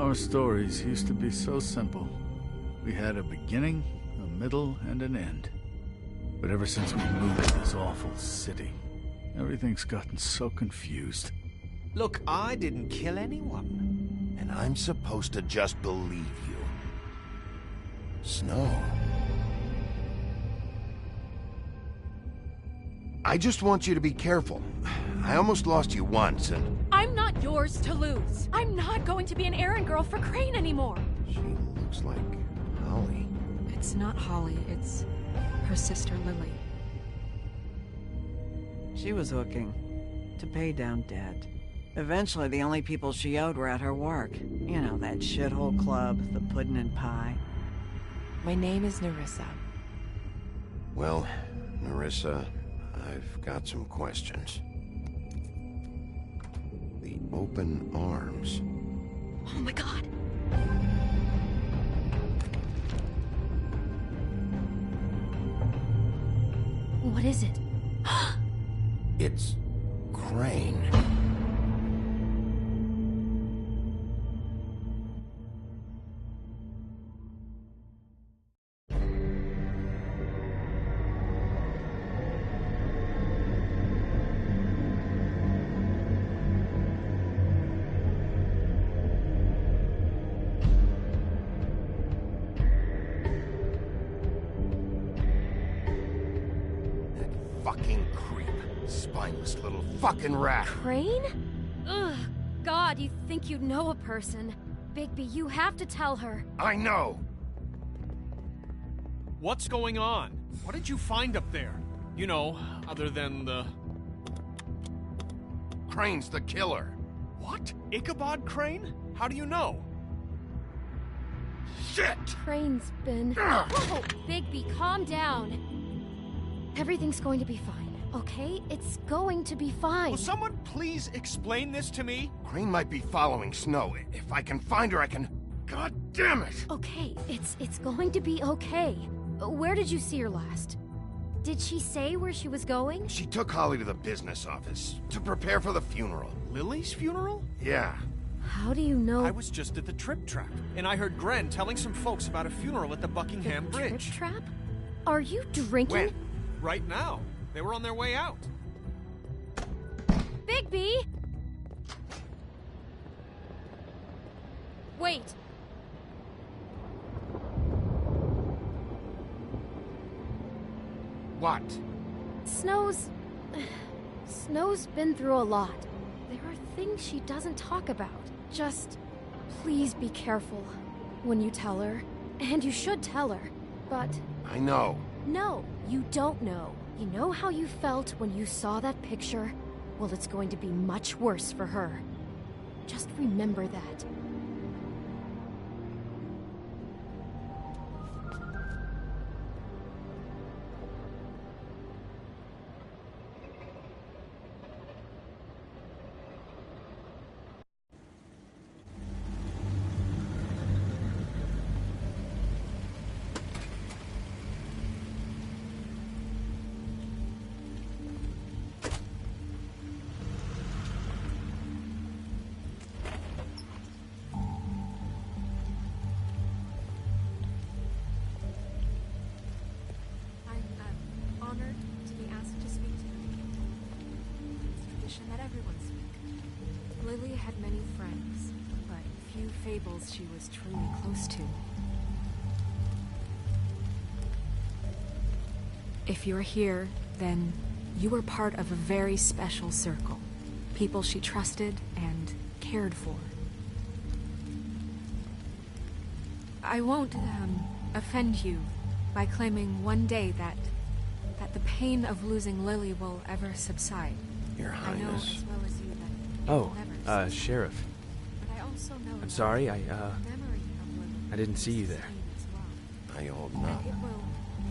Our stories used to be so simple. We had a beginning, a middle, and an end. But ever since we moved to this awful city, everything's gotten so confused. Look, I didn't kill anyone. And I'm supposed to just believe you. Snow. I just want you to be careful. I almost lost you once, and... I'm not yours to lose. I'm not going to be an errand girl for Crane anymore. She looks like Holly. It's not Holly, it's her sister Lily. She was hooking to pay down debt. Eventually, the only people she owed were at her work. You know, that shithole club, the Puddin' and Pie. My name is Nerissa. Well, Nerissa, I've got some questions. The open arms. Oh my god. What is it? It's Crane. Fucking creep. Spineless little fucking rat. Crane? Ugh. God, you'd think you'd know a person. Bigby, you have to tell her. I know. What's going on? What did you find up there? You know, other than the... Crane's the killer. What? Ichabod Crane? How do you know? Shit! Crane's been... Whoa! Bigby, calm down. Everything's going to be fine, okay? It's going to be fine. Will someone please explain this to me? Crane might be following Snow. If I can find her, I can... God damn it! Okay, it's going to be okay. Where did you see her last? Did she say where she was going? She took Holly to the business office to prepare for the funeral. Lily's funeral? Yeah. How do you know? I was just at the Trip Trap, and I heard Gren telling some folks about a funeral at the Buckingham The Bridge. Trip Trap? Are you drinking? When? Right now. They were on their way out. Bigby! Wait. What? Snow's been through a lot. There are things she doesn't talk about. Just please be careful when you tell her. And you should tell her. But I know. no, you don't know. You know how you felt when you saw that picture? Well, it's going to be much worse for her. Just remember that. Honored to be asked to speak to you. It's tradition that everyone speak. Lily had many friends, but few fables she was truly close to. If you're here, then you were part of a very special circle. People she trusted and cared for. I won't, offend you by claiming one day that the pain of losing Lily will ever subside. Your I know Highness. as well as you that it Oh, will never subside. Sheriff. But I also know I'm that sorry, the memory of Lily I didn't see you is there. pain as well. I hold And up. it will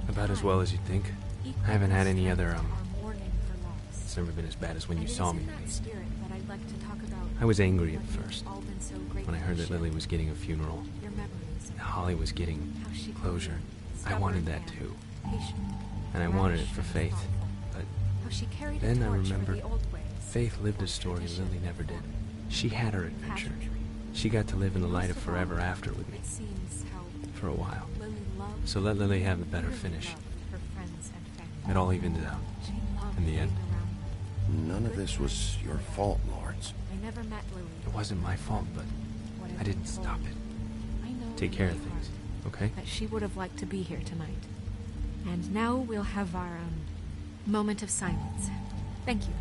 About as well as you'd think. equal I haven't had any the other, strength of our mourning for loss. It's never been as bad as when you And it saw is me, in that please. spirit that I'd like to talk about I was angry at what you've first, all been so when I heard that grateful to Lily share. was getting a funeral. Your memories, And Holly was getting how she closure. I stubborn wanted that and too. patient, And I wanted it rash for and Faith. thoughtful. But How she carried then a I torch for remembered the old ways, Faith lived for a story tradition, Lily never did. She had her adventure. pageantry, She got to live in the light of forever after with me. It seems how For a while. Lily loved So let Lily have a better really finish. loved her friends and family. It all evened out. She loved in the end. being around them. None of this was your fault, Lawrence. I never met Lily. It wasn't my fault, but Whatever I didn't told stop me, it. I know Take in care my of things, heart okay? that she would have liked to be here tonight. And now we'll have our moment of silence. Thank you.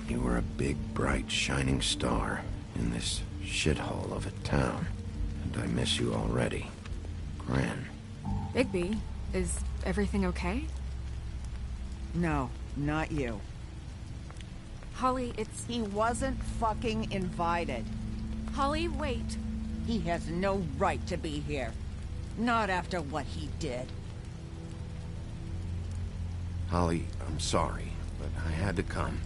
You were a big, bright, shining star in this shithole of a town. And I miss you already. Gran. Bigby, is everything okay? No, not you. Holly, it's... He wasn't fucking invited. Holly, wait. He has no right to be here. Not after what he did. Holly, I'm sorry, but I had to come.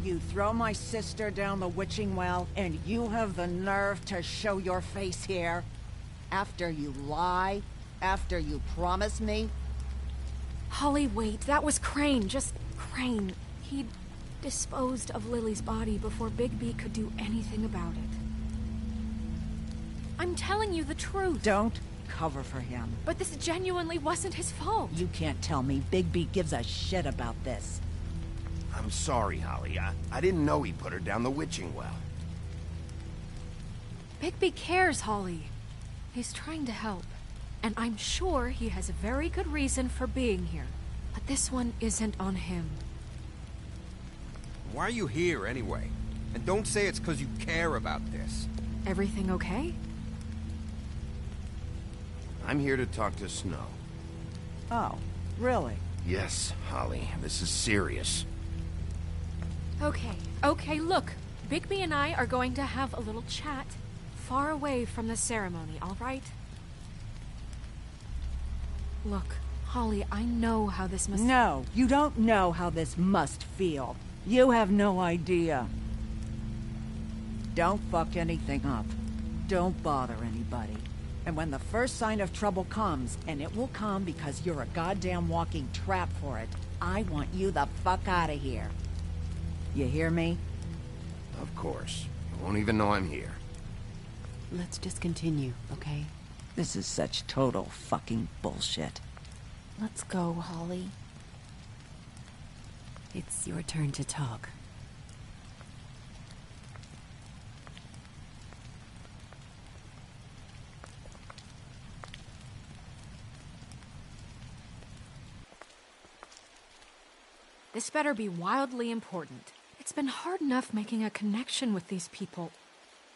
You throw my sister down the witching well, and you have the nerve to show your face here? After you lie? After you promise me? Holly, wait. That was Crane. Just Crane. He'd disposed of Lily's body before Bigby could do anything about it. I'm telling you the truth. Don't cover for him. But this genuinely wasn't his fault. You can't tell me Bigby gives a shit about this. I'm sorry, Holly. I didn't know he put her down the witching well. Bigby cares, Holly. He's trying to help. And I'm sure he has a very good reason for being here. But this one isn't on him. Why are you here, anyway? And don't say it's because you care about this. Everything okay? I'm here to talk to Snow. Oh, really? Yes, Holly, this is serious. Okay, look. Bigby and I are going to have a little chat far away from the ceremony, all right? Look, Holly, I know how this must... No, you don't know how this must feel. You have no idea. Don't fuck anything up. Don't bother anybody. And when the first sign of trouble comes, and it will come because you're a goddamn walking trap for it, I want you the fuck out of here. You hear me? Of course. You won't even know I'm here. Let's just continue, okay? This is such total fucking bullshit. Let's go, Holly. It's your turn to talk. This better be wildly important. It's been hard enough making a connection with these people.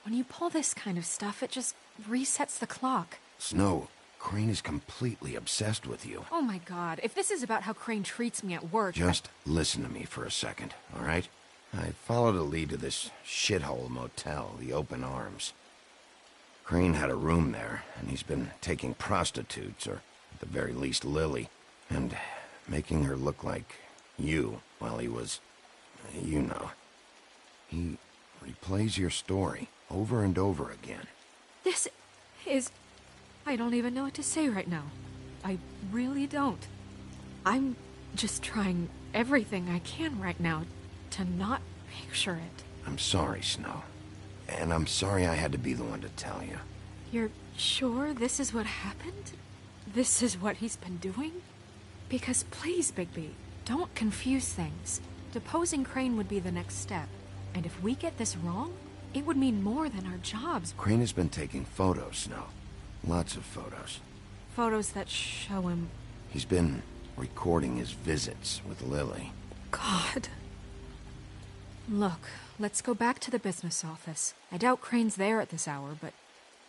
When you pull this kind of stuff, it just resets the clock. Snow, Crane is completely obsessed with you. Oh my god, if this is about how Crane treats me at work... Just listen to me for a second, all right? I followed a lead to this shithole motel, the Open Arms. Crane had a room there, and he's been taking prostitutes, or at the very least Lily, and making her look like you while he was... you know. He replays your story over and over again. This is... I don't even know what to say right now. I really don't. I'm just trying everything I can right now to not picture it. I'm sorry, Snow. And I'm sorry I had to be the one to tell you. You're sure this is what happened? This is what he's been doing? Because please, Bigby, don't confuse things. Deposing Crane would be the next step. And if we get this wrong, it would mean more than our jobs. Crane has been taking photos, Snow. Lots of photos. Photos that show him... He's been recording his visits with Lily. God. Look, let's go back to the business office. I doubt Crane's there at this hour, but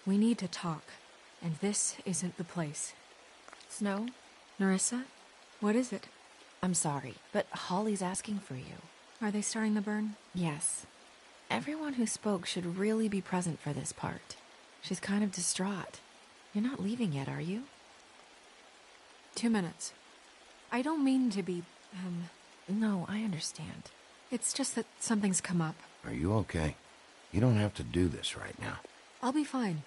we need to talk. And this isn't the place. Snow? Nerissa? What is it? I'm sorry, but Holly's asking for you. Are they starting the burn? Yes. Everyone who spoke should really be present for this part. She's kind of distraught. You're not leaving yet, are you? 2 minutes. I don't mean to be, No, I understand. It's just that something's come up. Are you okay? You don't have to do this right now. I'll be fine.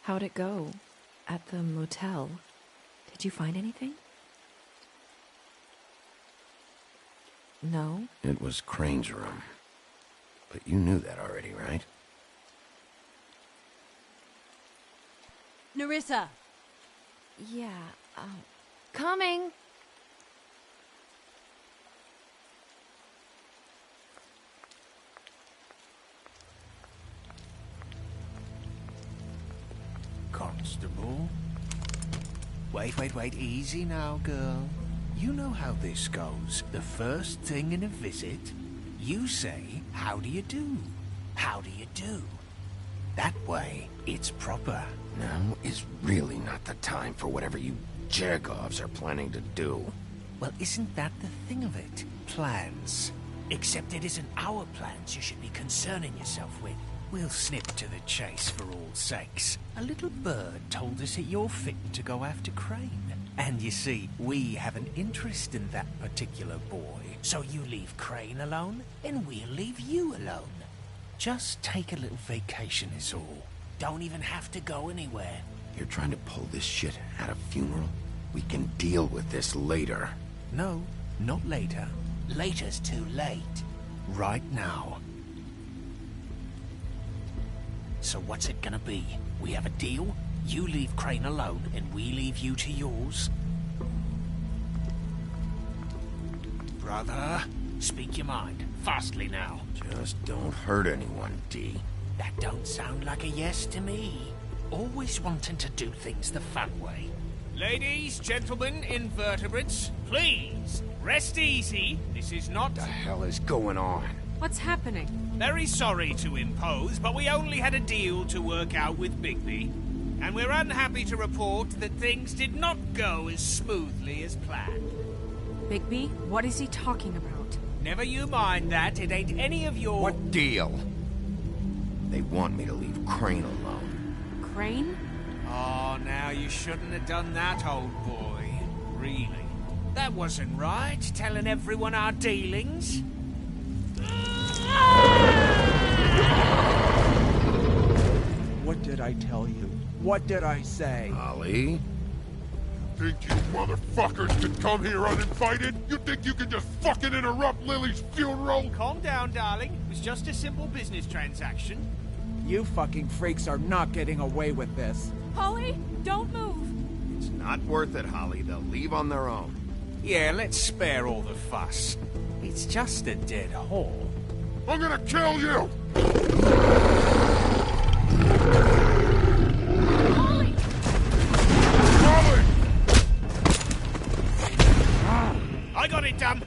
How'd it go? at the motel, did you find anything? No? It was Crane's room. But you knew that already, right? Nerissa! Yeah, coming! Constable? Wait, easy now, girl. You know how this goes. The first thing in a visit, you say, how do you do? How do you do? That way, it's proper. Now is really not the time for whatever you Jergovs are planning to do. Well, isn't that the thing of it? Plans. Except it isn't our plans you should be concerning yourself with. We'll snip to the chase for all sakes. A little bird told us that you're fit to go after Crane. And you see, we have an interest in that particular boy. So you leave Crane alone, and we'll leave you alone. Just take a little vacation is all. Don't even have to go anywhere. You're trying to pull this shit at a funeral? We can deal with this later. No, not later. Later's too late. Right now. So what's it gonna be? We have a deal? You leave Crane alone, and we leave you to yours? Brother, speak your mind. Fastly now. Just don't hurt anyone, D. That don't sound like a yes to me. Always wanting to do things the fun way. Ladies, gentlemen, invertebrates, please, rest easy. This is not... What the hell is going on? What's happening? Very sorry to impose, but we only had a deal to work out with Bigby. And we're unhappy to report that things did not go as smoothly as planned. Bigby, what is he talking about? Never you mind that, it ain't any of your... What deal? They want me to leave Crane alone. Crane? Oh, now you shouldn't have done that, old boy. Really. That wasn't right, telling everyone our dealings. What did I tell you? What did I say? Ollie? Think you motherfuckers could come here uninvited? You think you can just fucking interrupt Lily's funeral? Calm down, darling. It was just a simple business transaction. You fucking freaks are not getting away with this. Holly, don't move! It's not worth it, Holly. They'll leave on their own. Yeah, let's spare all the fuss. It's just a dead hole. I'm gonna kill you! Holly! Holly! I got it done.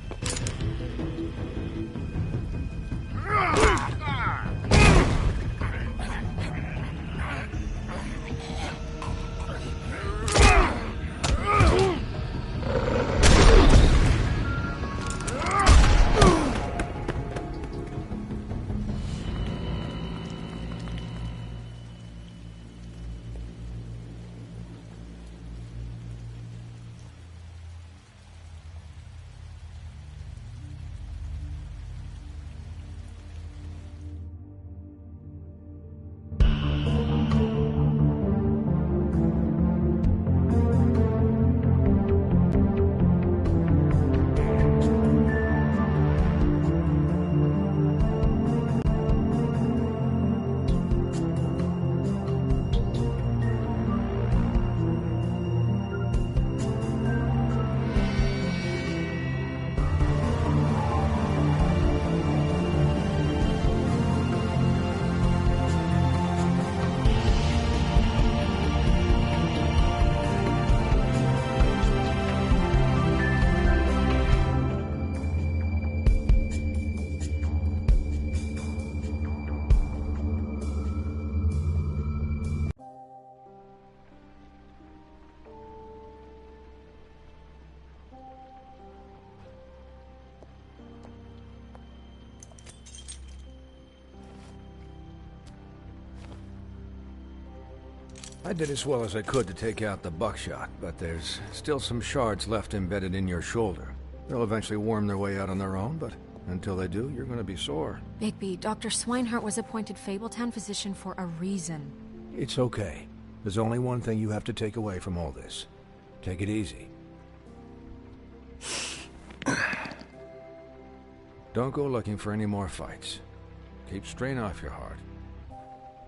I did as well as I could to take out the buckshot, but there's still some shards left embedded in your shoulder. They'll eventually worm their way out on their own, but until they do, you're gonna be sore. Bigby, Dr. Swinehart was appointed Fabletown physician for a reason. It's okay. There's only one thing you have to take away from all this. Take it easy. Don't go looking for any more fights. Keep strain off your heart.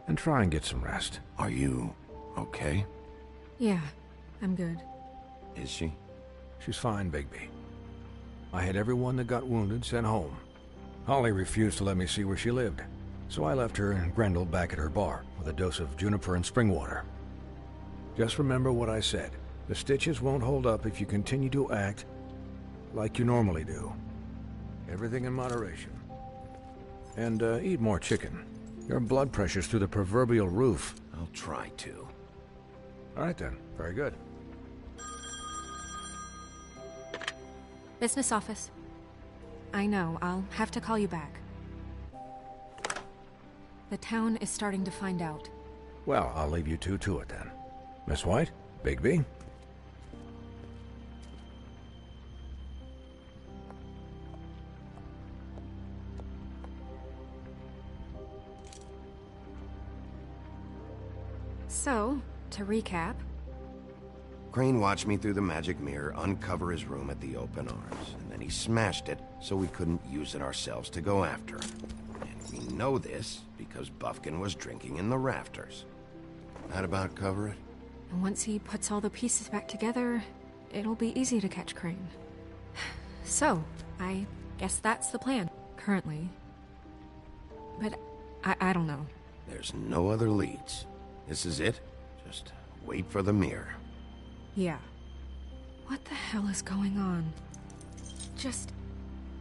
And try and get some rest. Are you okay? Yeah, I'm good. Is she? She's fine, Bigby. I had everyone that got wounded sent home. Holly refused to let me see where she lived, so I left her and Grendel back at her bar with a dose of juniper and spring water. Just remember what I said. The stitches won't hold up if you continue to act like you normally do. Everything in moderation. And eat more chicken. Your blood pressure's through the proverbial roof. I'll try to. All right then. Very good. Business office. I know, I'll have to call you back. The town is starting to find out. Well, I'll leave you two to it then. Miss White, Bigby. So, to recap... Crane watched me through the magic mirror uncover his room at the Open Arms, and then he smashed it so we couldn't use it ourselves to go after him. And we know this because Bufkin was drinking in the rafters. That about cover it? And once he puts all the pieces back together, it'll be easy to catch Crane. So, I guess that's the plan, currently. But I don't know. There's no other leads. This is it. Just wait for the mirror. Yeah. What the hell is going on?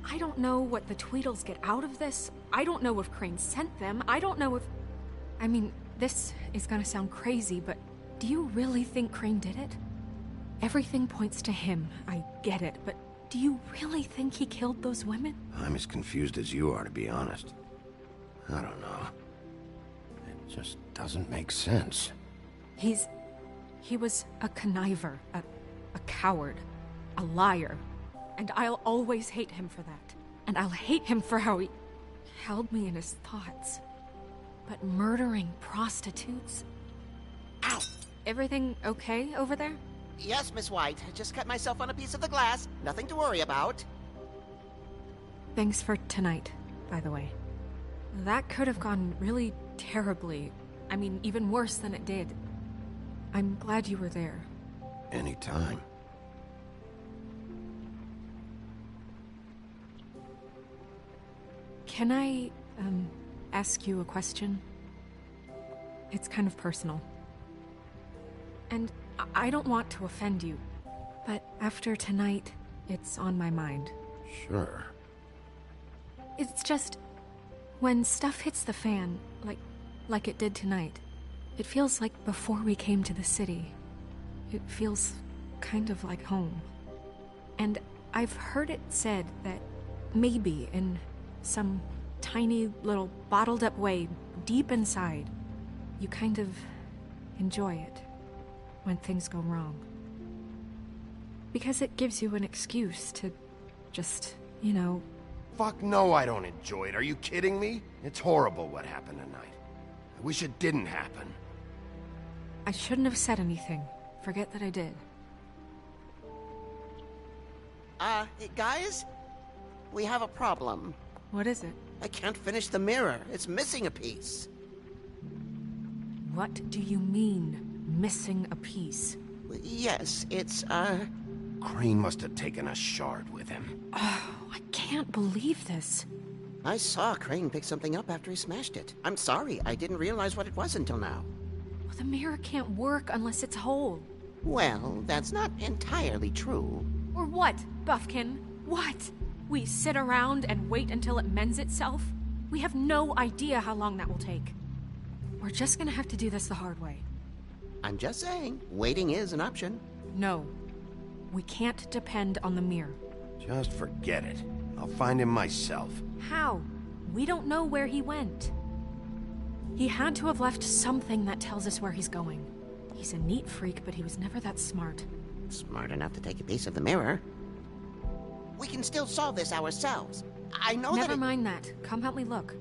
I don't know what the Tweedles get out of this. I don't know if Crane sent them. I don't know if... I mean, this is gonna sound crazy, but do you really think Crane did it? Everything points to him. I get it, but do you really think he killed those women? I'm as confused as you are, to be honest. I don't know. It just doesn't make sense. He was a conniver, a coward, a liar. And I'll always hate him for that. And I'll hate him for how he held me in his thoughts. But murdering prostitutes? Ow! Everything okay over there? Yes, Miss White. I just cut myself on a piece of the glass. Nothing to worry about. Thanks for tonight, by the way. That could have gone really terribly. I mean, even worse than it did. I'm glad you were there. Anytime. Can I, ask you a question? It's kind of personal. And I don't want to offend you, but after tonight, it's on my mind. Sure. It's just... when stuff hits the fan, like it did tonight, it feels like before we came to the city. It feels kind of like home. And I've heard it said that maybe in some tiny little bottled up way deep inside, you kind of enjoy it when things go wrong. Because it gives you an excuse to just, you know... Fuck no, I don't enjoy it. Are you kidding me? It's horrible what happened tonight. I wish it didn't happen. I shouldn't have said anything. Forget that I did. Guys? We have a problem. What is it? I can't finish the mirror. It's missing a piece. What do you mean, missing a piece? Yes, it's, Crane must have taken a shard with him. Oh, I can't believe this. I saw Crane pick something up after he smashed it. I'm sorry, I didn't realize what it was until now. Well, the mirror can't work unless it's whole. Well, that's not entirely true. Or what, Buffkin? What? We sit around and wait until it mends itself? We have no idea how long that will take. We're just gonna have to do this the hard way. I'm just saying, waiting is an option. No. We can't depend on the mirror. Just forget it. I'll find him myself. How? We don't know where he went. He had to have left something that tells us where he's going. He's a neat freak, but he was never that smart. Smart enough to take a piece of the mirror. We can still solve this ourselves. I know Never mind that. Come help me look.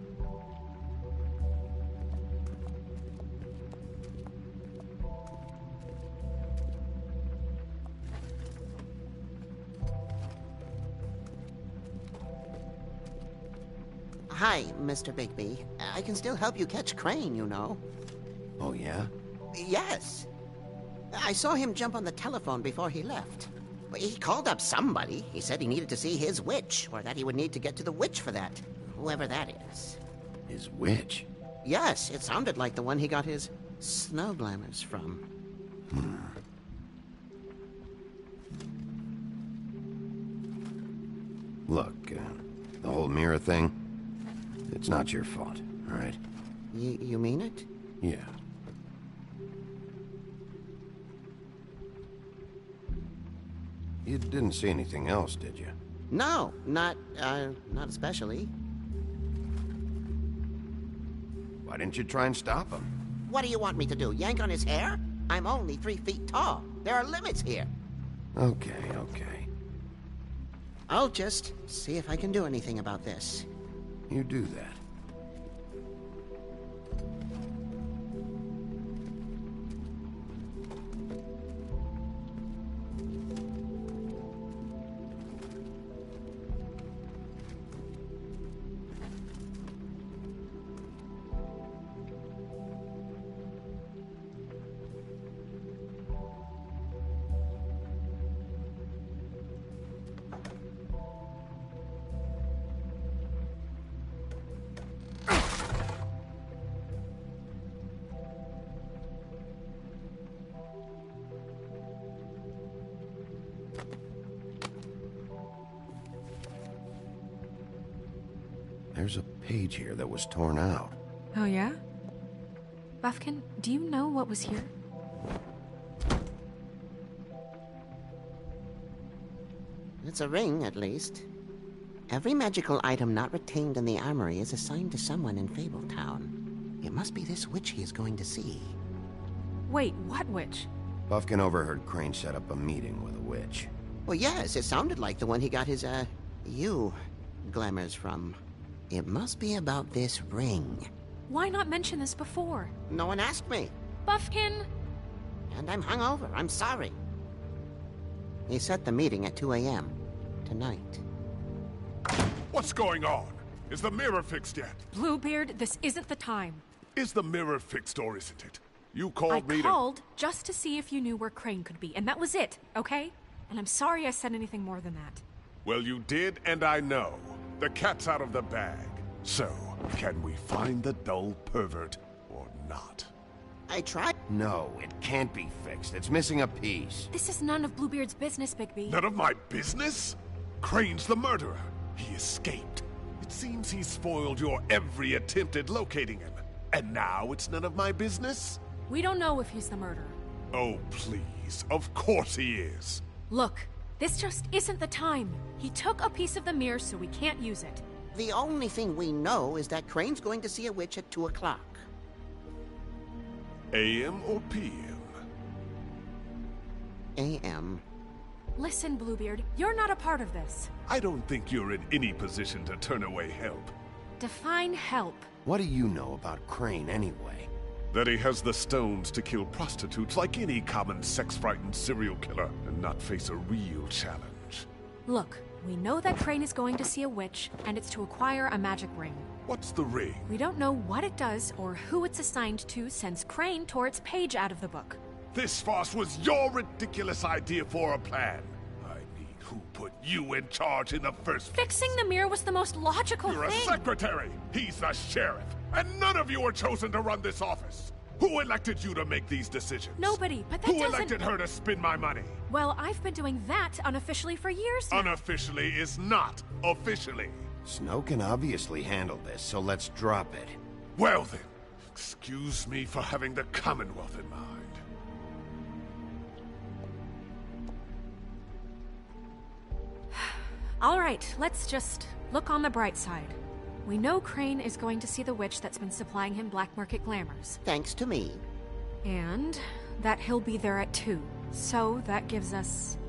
hi, Mr. Bigby. I can still help you catch Crane, you know. Oh, yeah? Yes. I saw him jump on the telephone before he left. He called up somebody. He said he needed to see his witch, or that he would need to get to the witch for that. Whoever that is. His witch? Yes, it sounded like the one he got his snow glamours from. Look, the whole mirror thing, it's not your fault, all right? You mean it? Yeah. You didn't see anything else, did you? No, not especially. Why didn't you try and stop him? What do you want me to do, yank on his hair? I'm only 3 feet tall. There are limits here. Okay. I'll just see if I can do anything about this. You do that. There's a page here that was torn out. Oh, yeah? Buffkin, do you know what was here? It's a ring, at least. Every magical item not retained in the armory is assigned to someone in Fabletown. It must be this witch he is going to see. Wait, what witch? Buffkin overheard Crane set up a meeting with a witch. Well, yes, it sounded like the one he got his, glamours from. It must be about this ring. Why not mention this before? No one asked me. Buffkin! And I'm hungover. I'm sorry. He set the meeting at 2 a.m. tonight. What's going on? Is the mirror fixed yet? Bluebeard, this isn't the time. Is the mirror fixed or isn't it? You called me I called just to see if you knew where Crane could be, and that was it, okay? And I'm sorry I said anything more than that. Well, you did, and I know. The cat's out of the bag. So, can we find the dull pervert or not? I tried. No, it can't be fixed. It's missing a piece. This is none of Bluebeard's business, Bigby. None of my business? Crane's the murderer. He escaped. It seems he spoiled your every attempt at locating him. And now it's none of my business? We don't know if he's the murderer. Oh, please. Of course he is. Look, this just isn't the time. He took a piece of the mirror, so we can't use it. The only thing we know is that Crane's going to see a witch at 2 o'clock. AM or PM? AM. Listen, Bluebeard, you're not a part of this. I don't think you're in any position to turn away help. Define help. What do you know about Crane, anyway? That he has the stones to kill prostitutes like any common sex-frightened serial killer and not face a real challenge. Look, we know that Crane is going to see a witch, and it's to acquire a magic ring. What's the ring? We don't know what it does or who it's assigned to since Crane tore its page out of the book. This farce was your ridiculous idea for a plan. I mean, who put you in charge in the first place? Fixing the mirror was the most logical You're thing. a secretary! He's the sheriff! And none of you were chosen to run this office! Who elected you to make these decisions? Nobody, but that Who doesn't... elected her to spend my money? Well, I've been doing that unofficially for years now. Unofficially is not officially. Snow can obviously handle this, so let's drop it. Well then, excuse me for having the Commonwealth in mind. All right, let's just look on the bright side. We know Crane is going to see the witch that's been supplying him black market glamours. Thanks to me. And that he'll be there at 2. So that gives us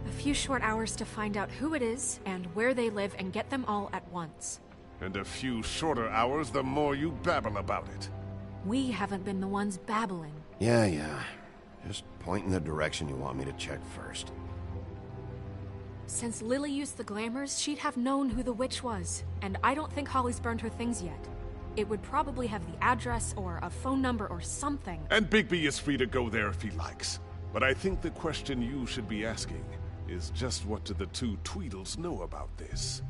a few short hours to find out who it is and where they live and get them all at once. And a few shorter hours the more you babble about it. We haven't been the ones babbling. Yeah. Just point in the direction you want me to check first. Since Lily used the glamours, she'd have known who the witch was. And I don't think Holly's burned her things yet. It would probably have the address or a phone number or something. And Bigby is free to go there if he likes. But I think the question you should be asking is just what do the two Tweedles know about this?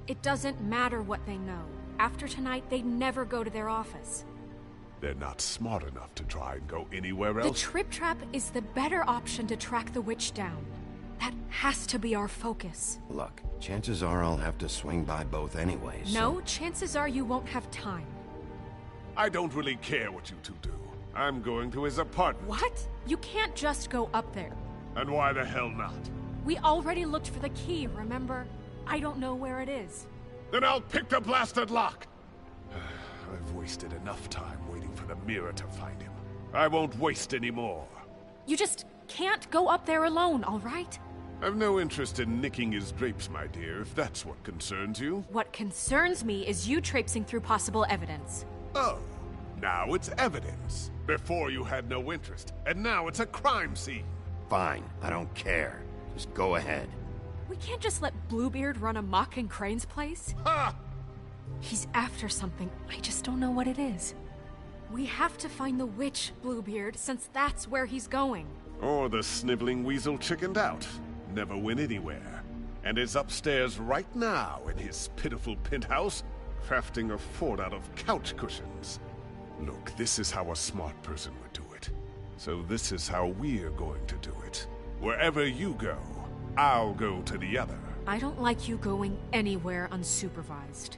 It doesn't matter what they know. After tonight, they'd never go to their office. They're not smart enough to try and go anywhere The else. Trip Trap is the better option to track the witch down. That has to be our focus. Look, chances are I'll have to swing by both anyways. No, chances are you won't have time. I don't really care what you two do. I'm going to his apartment. What? You can't just go up there. And why the hell not? We already looked for the key, remember? I don't know where it is. Then I'll pick the blasted lock! I've wasted enough time waiting for the mirror to find him. I won't waste any more. You just can't go up there alone, all right? I've no interest in nicking his drapes, my dear, if that's what concerns you. What concerns me is you traipsing through possible evidence. Oh, now it's evidence. Before you had no interest, and now it's a crime scene. Fine, I don't care. Just go ahead. We can't just let Bluebeard run amok in Crane's place. Ha! He's after something. I just don't know what it is. We have to find the witch, Bluebeard, since that's where he's going. Or the sniveling weasel chickened out. Never went anywhere. And is upstairs right now in his pitiful penthouse, crafting a fort out of couch cushions. Look, this is how a smart person would do it. So this is how we're going to do it. Wherever you go, I'll go to the other. I don't like you going anywhere unsupervised.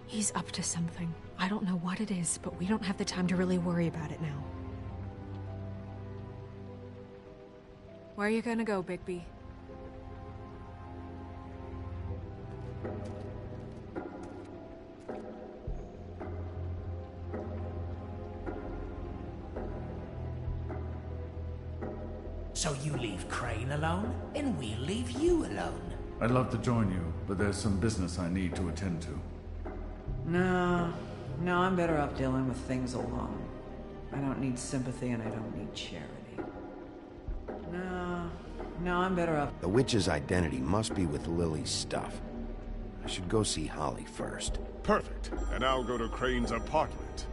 He's up to something. I don't know what it is, but we don't have the time to really worry about it now. Where are you gonna go, Bigby? So you leave Crane alone, and we'll leave you alone. I'd love to join you, but there's some business I need to attend to. No, I'm better off dealing with things alone. I don't need sympathy and I don't need charity. No, I'm better off. The witch's identity must be with Lily's stuff. I should go see Holly first. Perfect. And I'll go to Crane's apartment.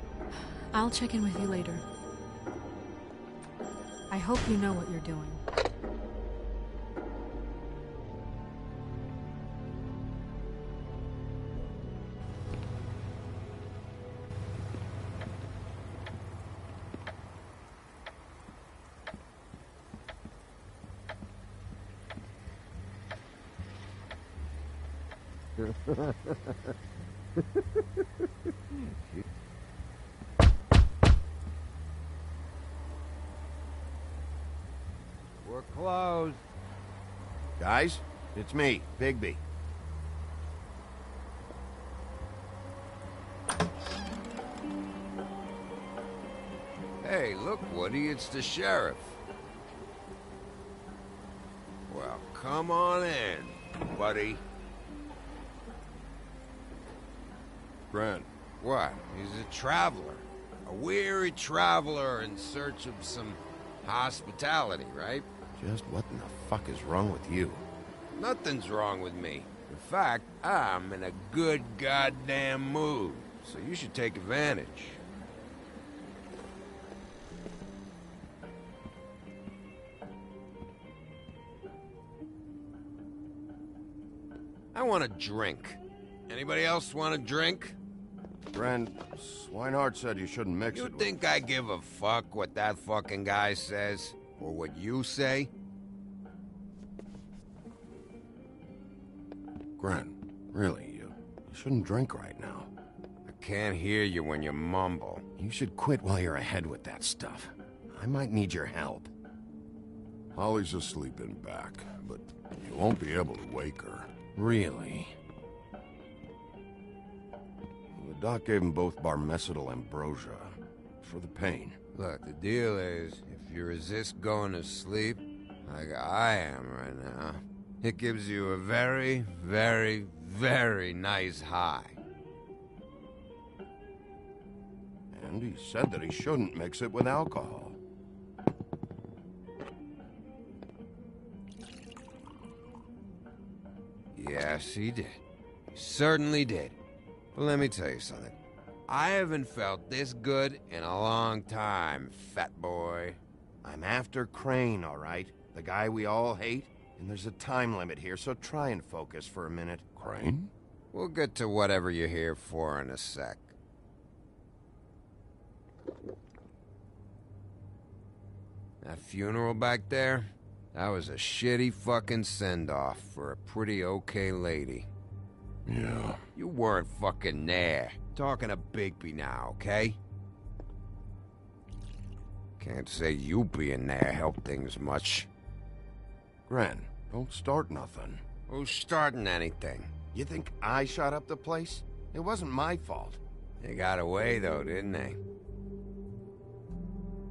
I'll check in with you later. I hope you know what you're doing. We're closed. Guys, it's me, Bigby. Hey, look, Woody, it's the sheriff. Well, come on in, buddy. Grant. What? He's a traveler. A weary traveler in search of some hospitality, right? Just what in the fuck is wrong with you? Nothing's wrong with me. In fact, I'm in a good goddamn mood, so you should take advantage. I want a drink. Anybody else want a drink? Brent, Swinehart said you shouldn't mix it You think I give a fuck what that fucking guy says? Or what you say? Grant, really, you shouldn't drink right now. I can't hear you when you mumble. You should quit while you're ahead with that stuff. I might need your help. Holly's asleep in back, but you won't be able to wake her. Really? The doc gave him both Barmecidal ambrosia for the pain. Look, the deal is, if you resist going to sleep, like I am right now, it gives you a very, very, very nice high. And he said that he shouldn't mix it with alcohol. Yes, he did. He certainly did. But let me tell you something. I haven't felt this good in a long time, fat boy. I'm after Crane, all right? The guy we all hate? And there's a time limit here, so try and focus for a minute. Crane? We'll get to whatever you're here for in a sec. That funeral back there? That was a shitty fucking send-off for a pretty okay lady. Yeah. You weren't fucking there. Talking to Bigby now, okay? Can't say you being there helped things much. Gren, don't start nothing. Who's starting anything? You think I shot up the place? It wasn't my fault. They got away, though, didn't they?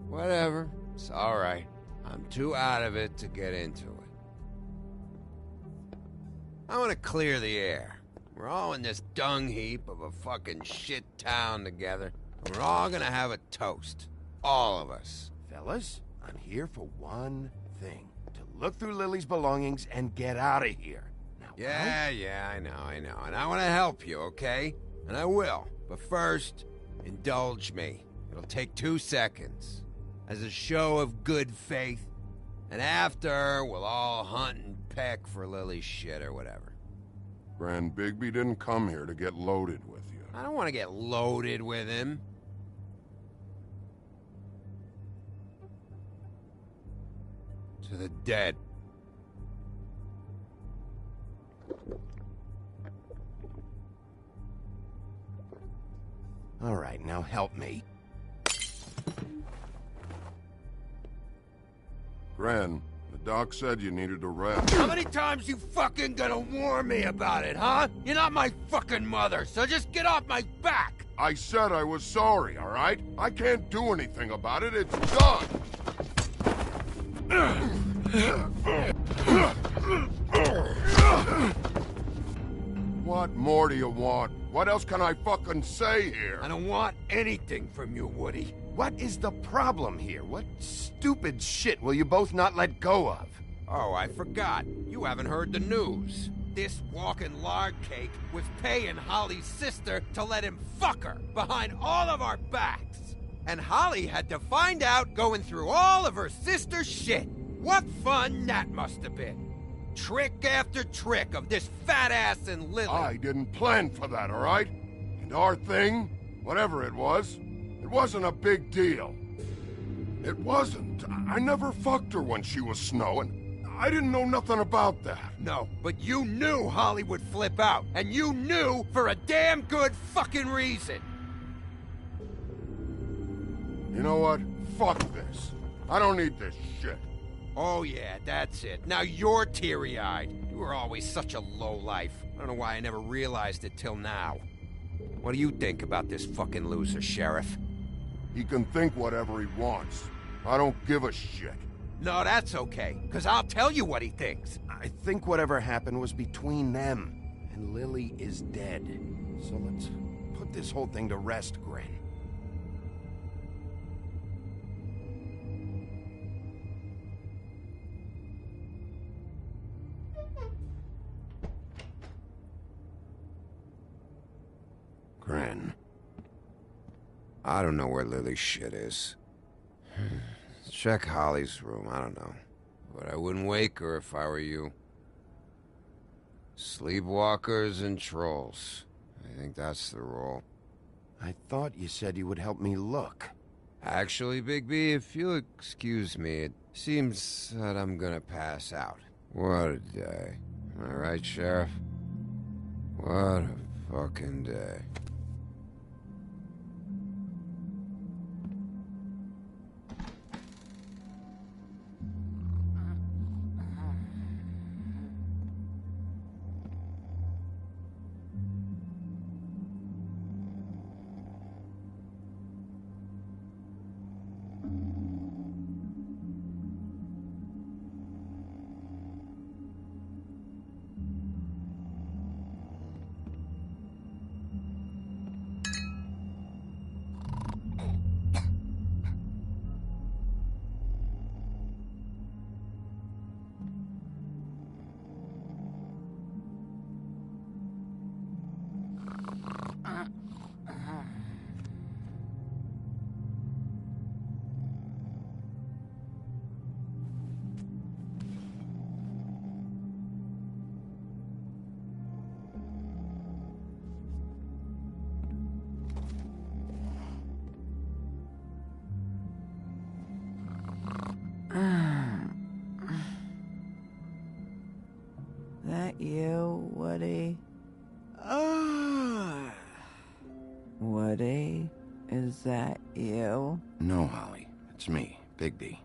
Whatever. It's alright. I'm too out of it to get into it. I want to clear the air. We're all in this dung heap of a fucking shit town together, and we're all gonna have a toast. All of us. Fellas, I'm here for one thing. To look through Lily's belongings and get out of here. Now, Yeah, I know. And I want to help you, okay? And I will. But first, indulge me. It'll take 2 seconds. As a show of good faith. And after, we'll all hunt and peck for Lily's shit or whatever. Grand Bigby didn't come here to get loaded with you. I don't want to get loaded with him. To the dead. All right, now help me. Gran, the doc said you needed a rest. How many times you fucking gonna warn me about it, huh? You're not my fucking mother, so just get off my back! I said I was sorry, all right? I can't do anything about it. It's done. What more do you want? What else can I fucking say here? I don't want anything from you, Woody. What is the problem here? What stupid shit will you both not let go of? Oh, I forgot. You haven't heard the news. This walking lard cake was paying Holly's sister to let him fuck her behind all of our backs. And Holly had to find out going through all of her sister's shit. What fun that must have been. Trick after trick of this fat ass and Lily. I didn't plan for that, all right? And our thing, whatever it wasn't a big deal. It wasn't. I never fucked her when she was snowing. I didn't know nothing about that. No, but you knew Holly would flip out. And you knew for a damn good fucking reason. You know what? Fuck this. I don't need this shit. Oh yeah, that's it. Now you're teary-eyed. You were always such a lowlife. I don't know why I never realized it till now. What do you think about this fucking loser, Sheriff? He can think whatever he wants. I don't give a shit. No, that's okay, because I'll tell you what he thinks. I think whatever happened was between them, and Lily is dead. So let's put this whole thing to rest, Gren. Gren. I don't know where Lily's shit is. Check Holly's room, I don't know. But I wouldn't wake her if I were you. Sleepwalkers and trolls. I think that's the rule. I thought you said you would help me look. Actually, Bigby, if you'll excuse me, it seems that I'm gonna pass out. What a day. Am I right, Sheriff? What a fucking day. Woody? Woody? Is that you? No, Holly. It's me, Bigby.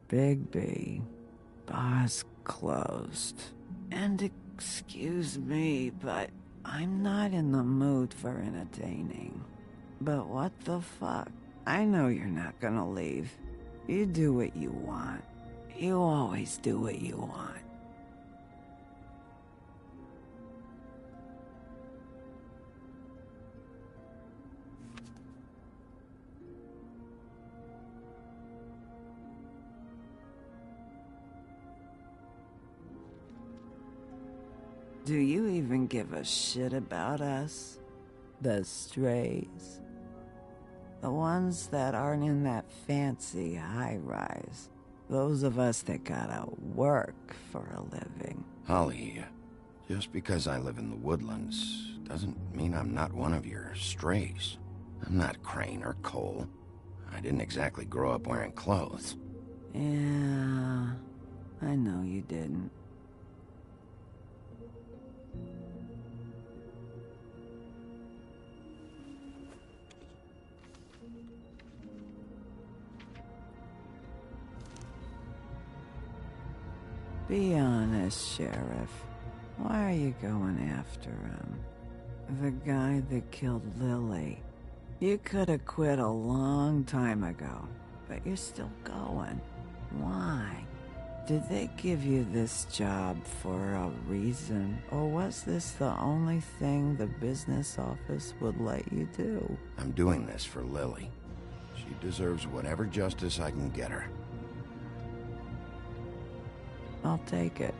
Bigby. Bar's closed. And excuse me, but I'm not in the mood for entertaining. But what the fuck? I know you're not gonna leave. You do what you want. You always do what you want. Do you even give a shit about us? The strays? The ones that aren't in that fancy high-rise. Those of us that gotta work for a living. Holly, just because I live in the woodlands doesn't mean I'm not one of your strays. I'm not Crane or Cole. I didn't exactly grow up wearing clothes. Yeah, I know you didn't. Be honest, Sheriff. Why are you going after him? The guy that killed Lily. You could have quit a long time ago, but you're still going. Why? Did they give you this job for a reason? Or was this the only thing the business office would let you do? I'm doing this for Lily. She deserves whatever justice I can get her. I'll take it.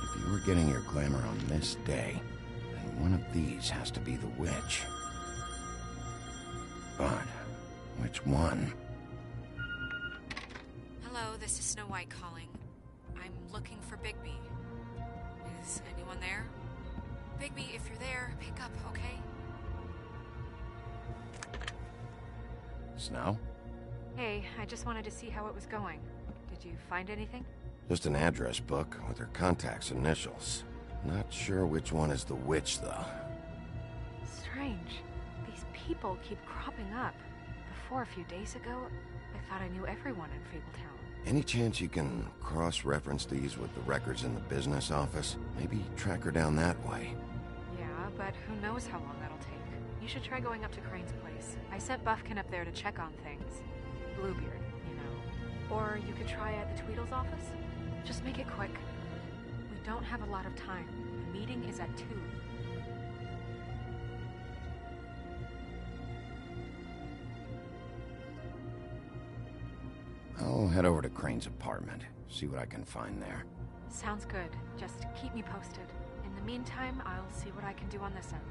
If you were getting your glamour on this day, then one of these has to be the witch. But which one? Hello, this is Snow White calling. I'm looking for Bigby. Is anyone there? Bigby, if you're there, pick up, okay? Snow? Hey, I just wanted to see how it was going. Did you find anything? Just an address book with her contact's initials. Not sure which one is the witch, though. Strange. These people keep cropping up. Before, a few days ago, I thought I knew everyone in Fabletown. Any chance you can cross-reference these with the records in the business office? Maybe track her down that way. Yeah, but who knows how long that'll take. You should try going up to Crane's place. I sent Buffkin up there to check on things. Bluebeard, you know. Or you could try at the Tweedle's office. Just make it quick. We don't have a lot of time. The meeting is at 2. I'll head over to Crane's apartment, see what I can find there. Sounds good. Just keep me posted. In the meantime, I'll see what I can do on this end.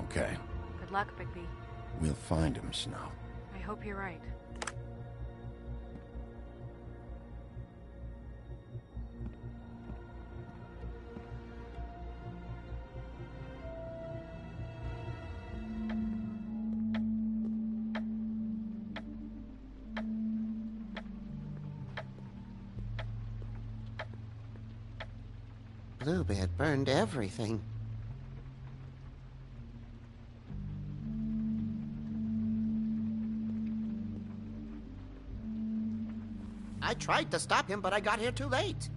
Okay. Good luck, Bigby. We'll find him, Snow. I hope you're right. Bluebeard burned everything. I tried to stop him, but I got here too late.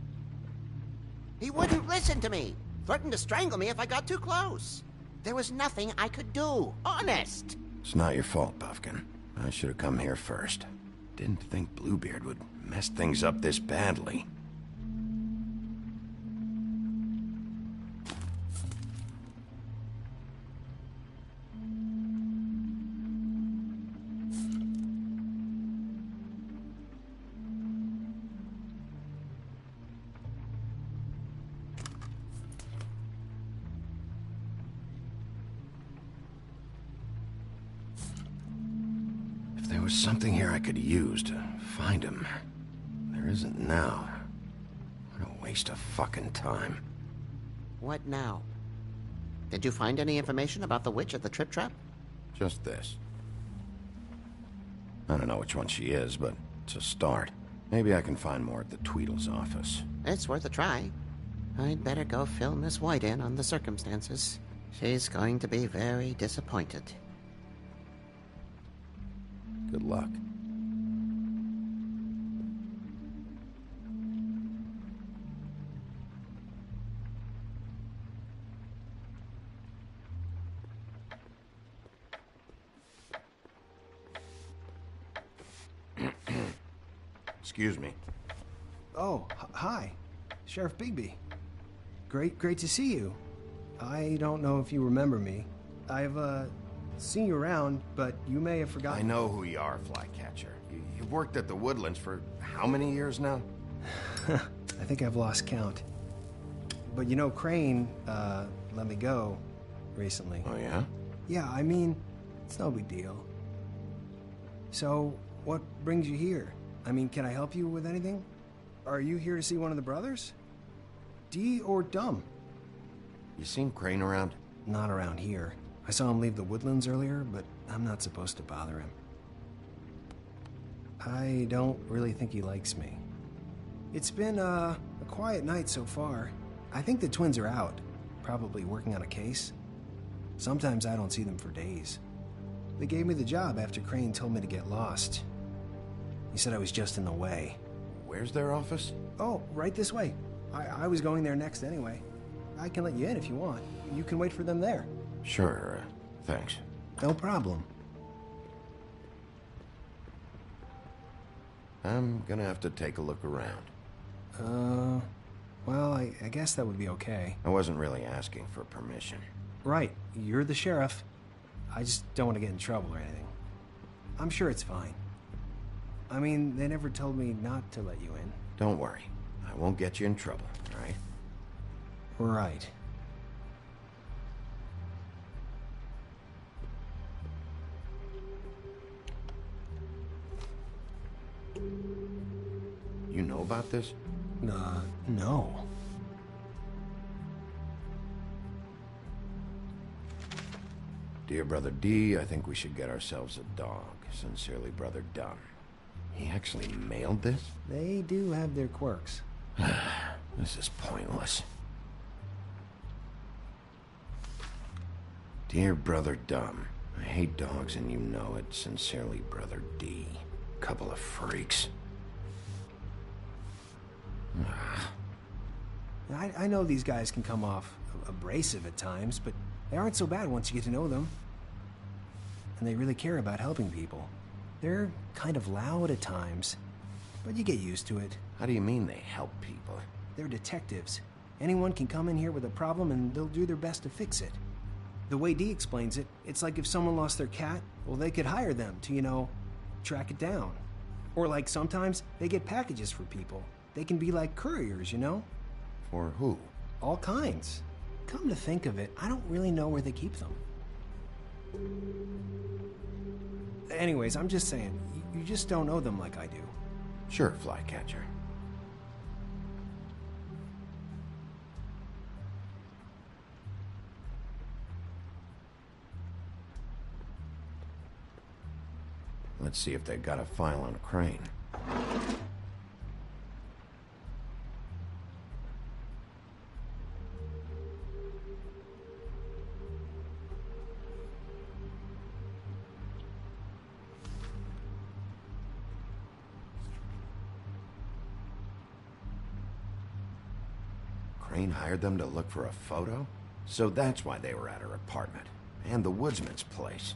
He wouldn't listen to me. Threatened to strangle me if I got too close. There was nothing I could do. Honest. It's not your fault, Buffkin. I should have come here first. Didn't think Bluebeard would mess things up this badly. There was something here I could use to find him. There isn't now. What a waste of fucking time. What now? Did you find any information about the witch at the Trip Trap? Just this. I don't know which one she is, but it's a start. Maybe I can find more at the Tweedle's office. It's worth a try. I'd better go fill Miss White in on the circumstances. She's going to be very disappointed. Good luck. Excuse me. Oh, hi. Sheriff Bigby. Great to see you. I don't know if you remember me. I've, seen you around, but you may have forgotten. I know who you are, Flycatcher. You've worked at the Woodlands for how many years now? I think I've lost count. But you know, Crane, let me go recently. Oh, yeah? Yeah, I mean, it's no big deal. So, what brings you here? I mean, can I help you with anything? Are you here to see one of the brothers? Dee or Dumb? You seen Crane around? Not around here. I saw him leave the Woodlands earlier, but I'm not supposed to bother him. I don't really think he likes me. It's been, a quiet night so far. I think the twins are out, probably working on a case. Sometimes I don't see them for days. They gave me the job after Crane told me to get lost. He said I was just in the way. Where's their office? Oh, right this way. I was going there next anyway. I can let you in if you want. You can wait for them there. Sure, thanks. No problem. I'm gonna have to take a look around. Well, I guess that would be okay. I wasn't really asking for permission. Right, you're the sheriff. I just don't want to get in trouble or anything. I'm sure it's fine. I mean, they never told me not to let you in. Don't worry. I won't get you in trouble, all right? Right. You know about this? No. Dear Brother D, I think we should get ourselves a dog. Sincerely, Brother Dunn. He actually mailed this? They do have their quirks. This is pointless. Dear Brother Dunn, I hate dogs and you know it. Sincerely, Brother D. Couple of freaks. I know these guys can come off abrasive at times, but they aren't so bad once you get to know them. And they really care about helping people. They're kind of loud at times, but you get used to it. How do you mean they help people? They're detectives. Anyone can come in here with a problem and they'll do their best to fix it. The way Dee explains it, it's like if someone lost their cat, well, they could hire them to, you know, track it down. Or like sometimes they get packages for people. They can be like couriers, you know? For who? All kinds. Come to think of it, I don't really know where they keep them. Anyways, I'm just saying, you just don't know them like I do. Sure, Flycatcher. Let's see if they got a file on Crane. Crane hired them to look for a photo? So that's why they were at her apartment. And the woodsman's place.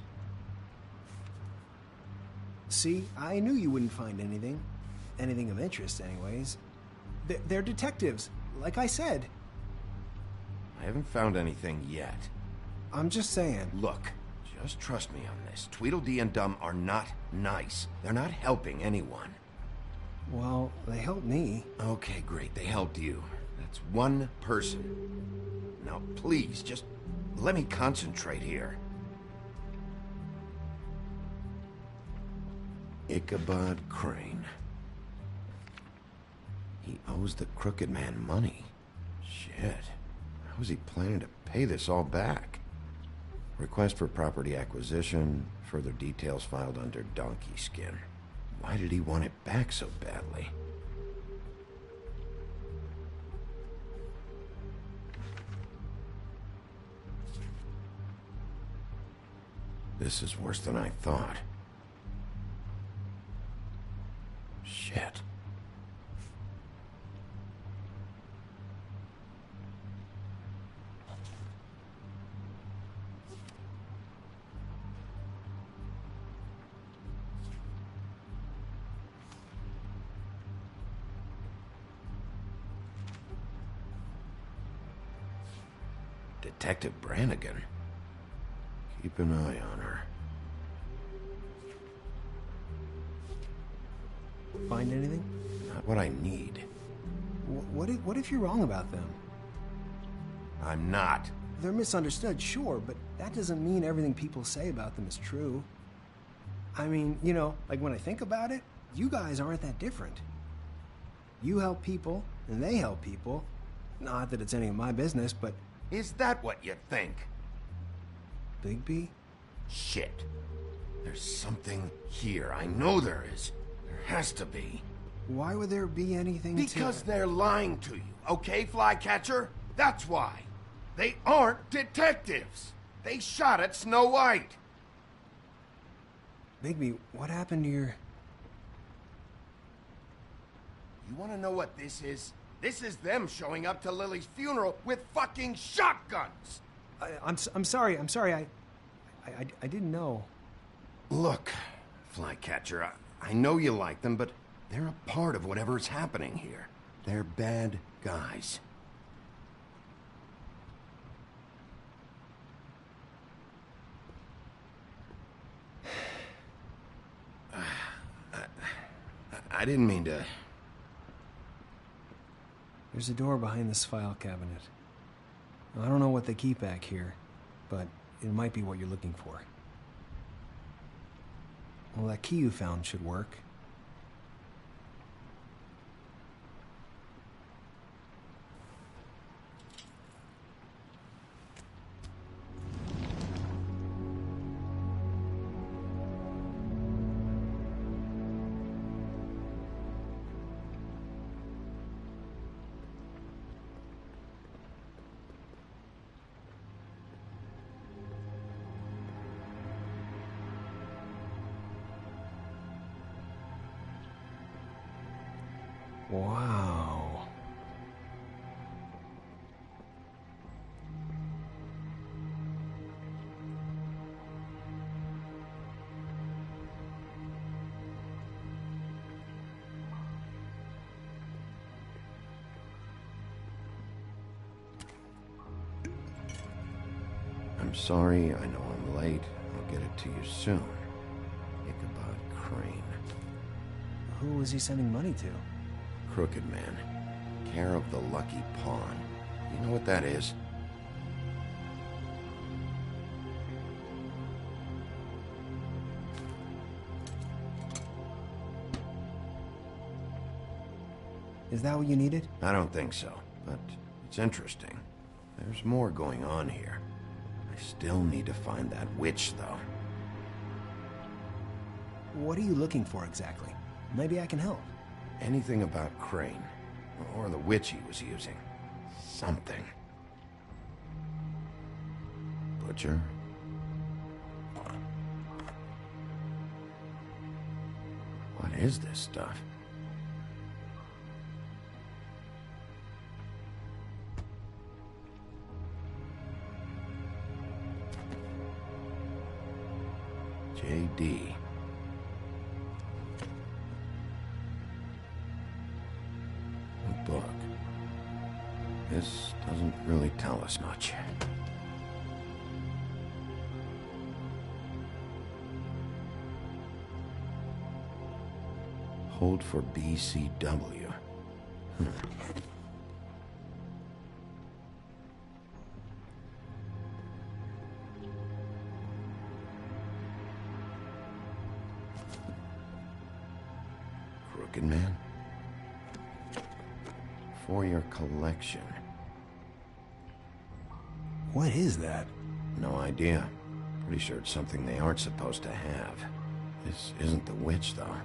See, I knew you wouldn't find anything. Anything of interest, anyways. They're detectives, like I said. I haven't found anything yet. I'm just saying. Look, just trust me on this. Tweedledee and Dumb are not nice. They're not helping anyone. Well, they helped me. Okay, great. They helped you. That's one person. Now, please, just let me concentrate here. Ichabod Crane. He owes the Crooked Man money. Shit. How is he planning to pay this all back? Request for property acquisition, further details filed under Donkey Skin. Why did he want it back so badly? This is worse than I thought. Shit. Detective Brannigan. Keep an eye on her. Find anything? Not what I need. What if you're wrong about them? I'm not. They're misunderstood, sure, but that doesn't mean everything people say about them is true. I mean, you know, like when I think about it, you guys aren't that different. You help people, and they help people. Not that it's any of my business, but... Is that what you think? Bigby? Shit. There's something here. I know there is. There has to be. Why would there be anything Because they're lying to you, okay, Flycatcher? That's why. They aren't detectives. They shot at Snow White. Bigby, what happened to your... You want to know what this is? This is them showing up to Lily's funeral with fucking shotguns! I'm sorry. I didn't know. Look, Flycatcher, I know you like them, but they're a part of whatever's happening here. They're bad guys. I didn't mean to... There's a door behind this file cabinet. I don't know what they keep back here, but it might be what you're looking for. Well, that key you found should work. Wow. I'm sorry, I know I'm late. I'll get it to you soon. Ichabod Crane. Who was he sending money to? Crooked Man. Care of the Lucky Pawn. You know what that is? Is that what you needed? I don't think so, but it's interesting. There's more going on here. I still need to find that witch, though. What are you looking for exactly? Maybe I can help. Anything about Crane, or the witch he was using. Something. Butcher? What is this stuff? J.D. A book. This doesn't really tell us much. Hold for BCW. Crooked Man? For your collection. What is that? No idea. Pretty sure it's something they aren't supposed to have. This isn't the witch, though.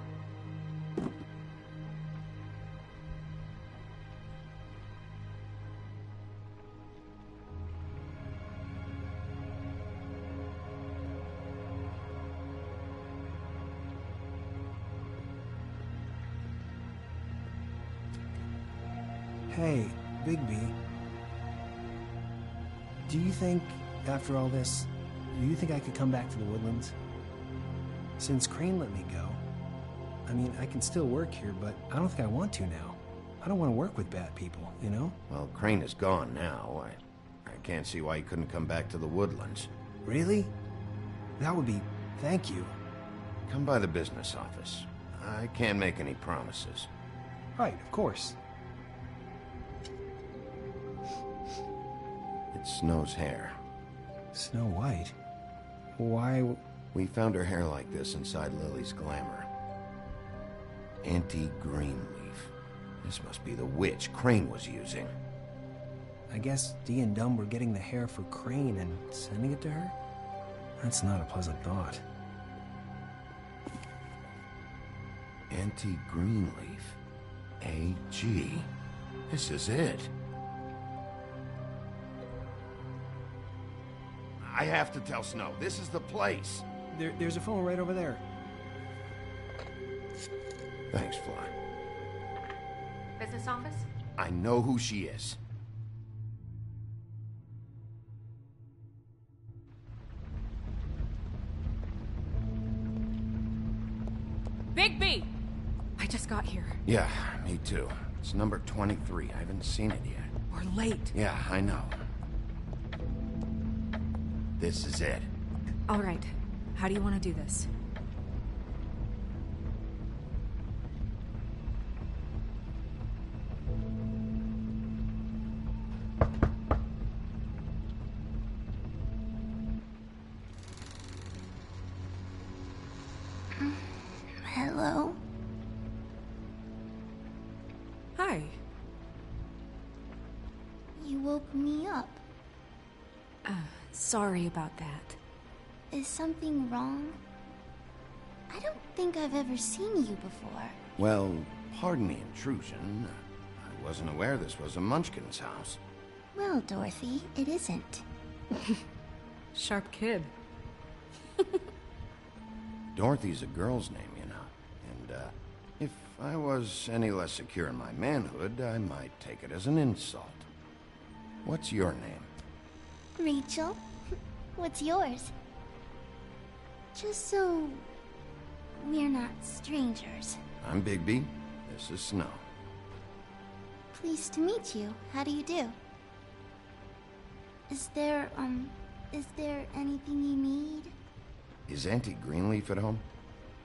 Hey, Bigby. Do you think, after all this, do you think I could come back to the Woodlands? Since Crane let me go, I mean, I can still work here, but I don't think I want to now. I don't want to work with bad people, you know? Well, Crane is gone now. I can't see why he couldn't come back to the Woodlands. Really? That would be... thank you. Come by the business office. I can't make any promises. Right, of course. It's Snow's hair. Snow White? Why... We found her hair like this inside Lily's glamour. Auntie Greenleaf. This must be the witch Crane was using. I guess Dee and Dumb were getting the hair for Crane and sending it to her? That's not a pleasant thought. Auntie Greenleaf. A.G. This is it. I have to tell Snow. This is the place. There's a phone right over there. Thanks, Fly. Business office? I know who she is. Bigby! I just got here. Yeah, me too. It's number 23. I haven't seen it yet. We're late. Yeah, I know. This is it. All right. How do you want to do this? Hello? Hi. You woke me up. Sorry about that. Is something wrong? I don't think I've ever seen you before. Well, pardon the intrusion. I wasn't aware this was a Munchkin's house. Well, Dorothy, it isn't. Sharp kid. Dorothy's a girl's name, you know. And, if I was any less secure in my manhood, I might take it as an insult. What's your name? Rachel? What's yours? Just so... we're not strangers. I'm Bigby. This is Snow. Pleased to meet you. How do you do? Is there anything you need? Is Auntie Greenleaf at home?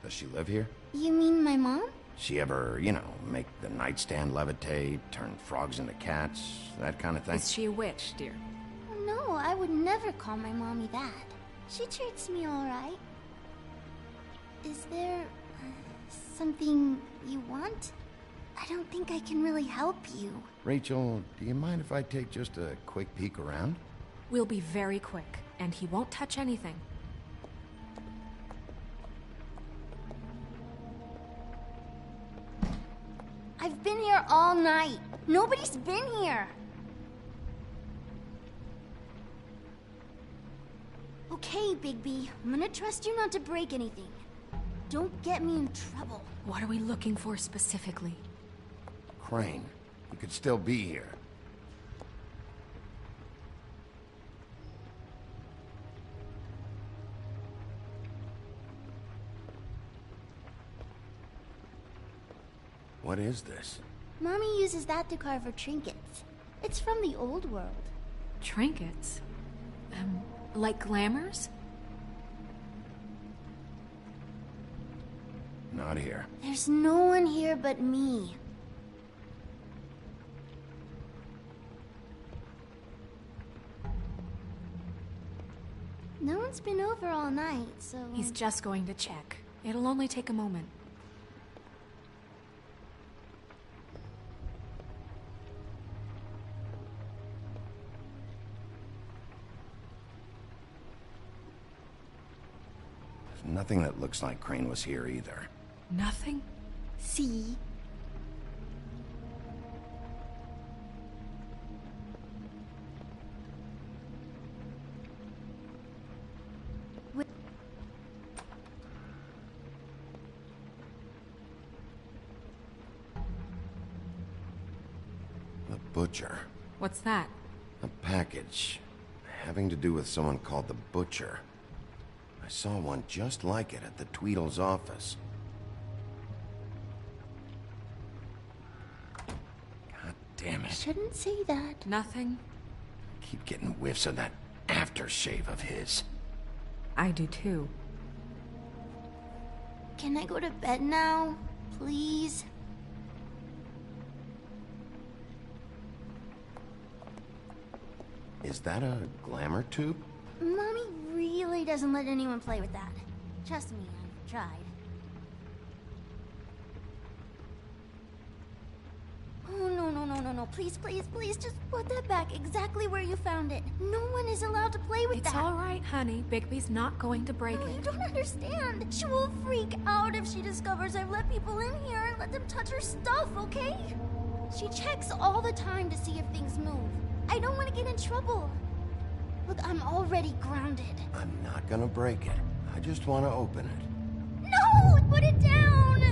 Does she live here? You mean my mom? She ever, you know, make the nightstand levitate, turn frogs into cats, that kind of thing? Is she a witch, dear? No, I would never call my mommy that. She treats me all right. Is there something you want? I don't think I can really help you. Rachel, do you mind if I take just a quick peek around? We'll be very quick, and he won't touch anything. I've been here all night. Nobody's been here. Okay, Bigby. I'm gonna trust you not to break anything. Don't get me in trouble. What are we looking for specifically? Crane. He could still be here. What is this? Mommy uses that to carve her trinkets. It's from the old world. Trinkets? Like glamours? Not here. There's no one here but me. No one's been over all night, so... He's just going to check. It'll only take a moment. nothing that looks like Crane was here either. Nothing? See? The Butcher. What's that? A package having to do with someone called the Butcher. I saw one just like it at the Tweedle's office. God damn it. Shouldn't say that. Nothing? Keep getting whiffs of that aftershave of his. I do too. Can I go to bed now? Please? Is that a glamour tube? Mommy really doesn't let anyone play with that. Trust me, I've tried. Oh, no. Please, just put that back exactly where you found it. No one is allowed to play with that. It's all right, honey. Bigby's not going to break it. You don't understand. She will freak out if she discovers I've let people in here and let them touch her stuff, okay? She checks all the time to see if things move. I don't want to get in trouble. Look, I'm already grounded. I'm not gonna break it. I just want to open it. No! Put it down!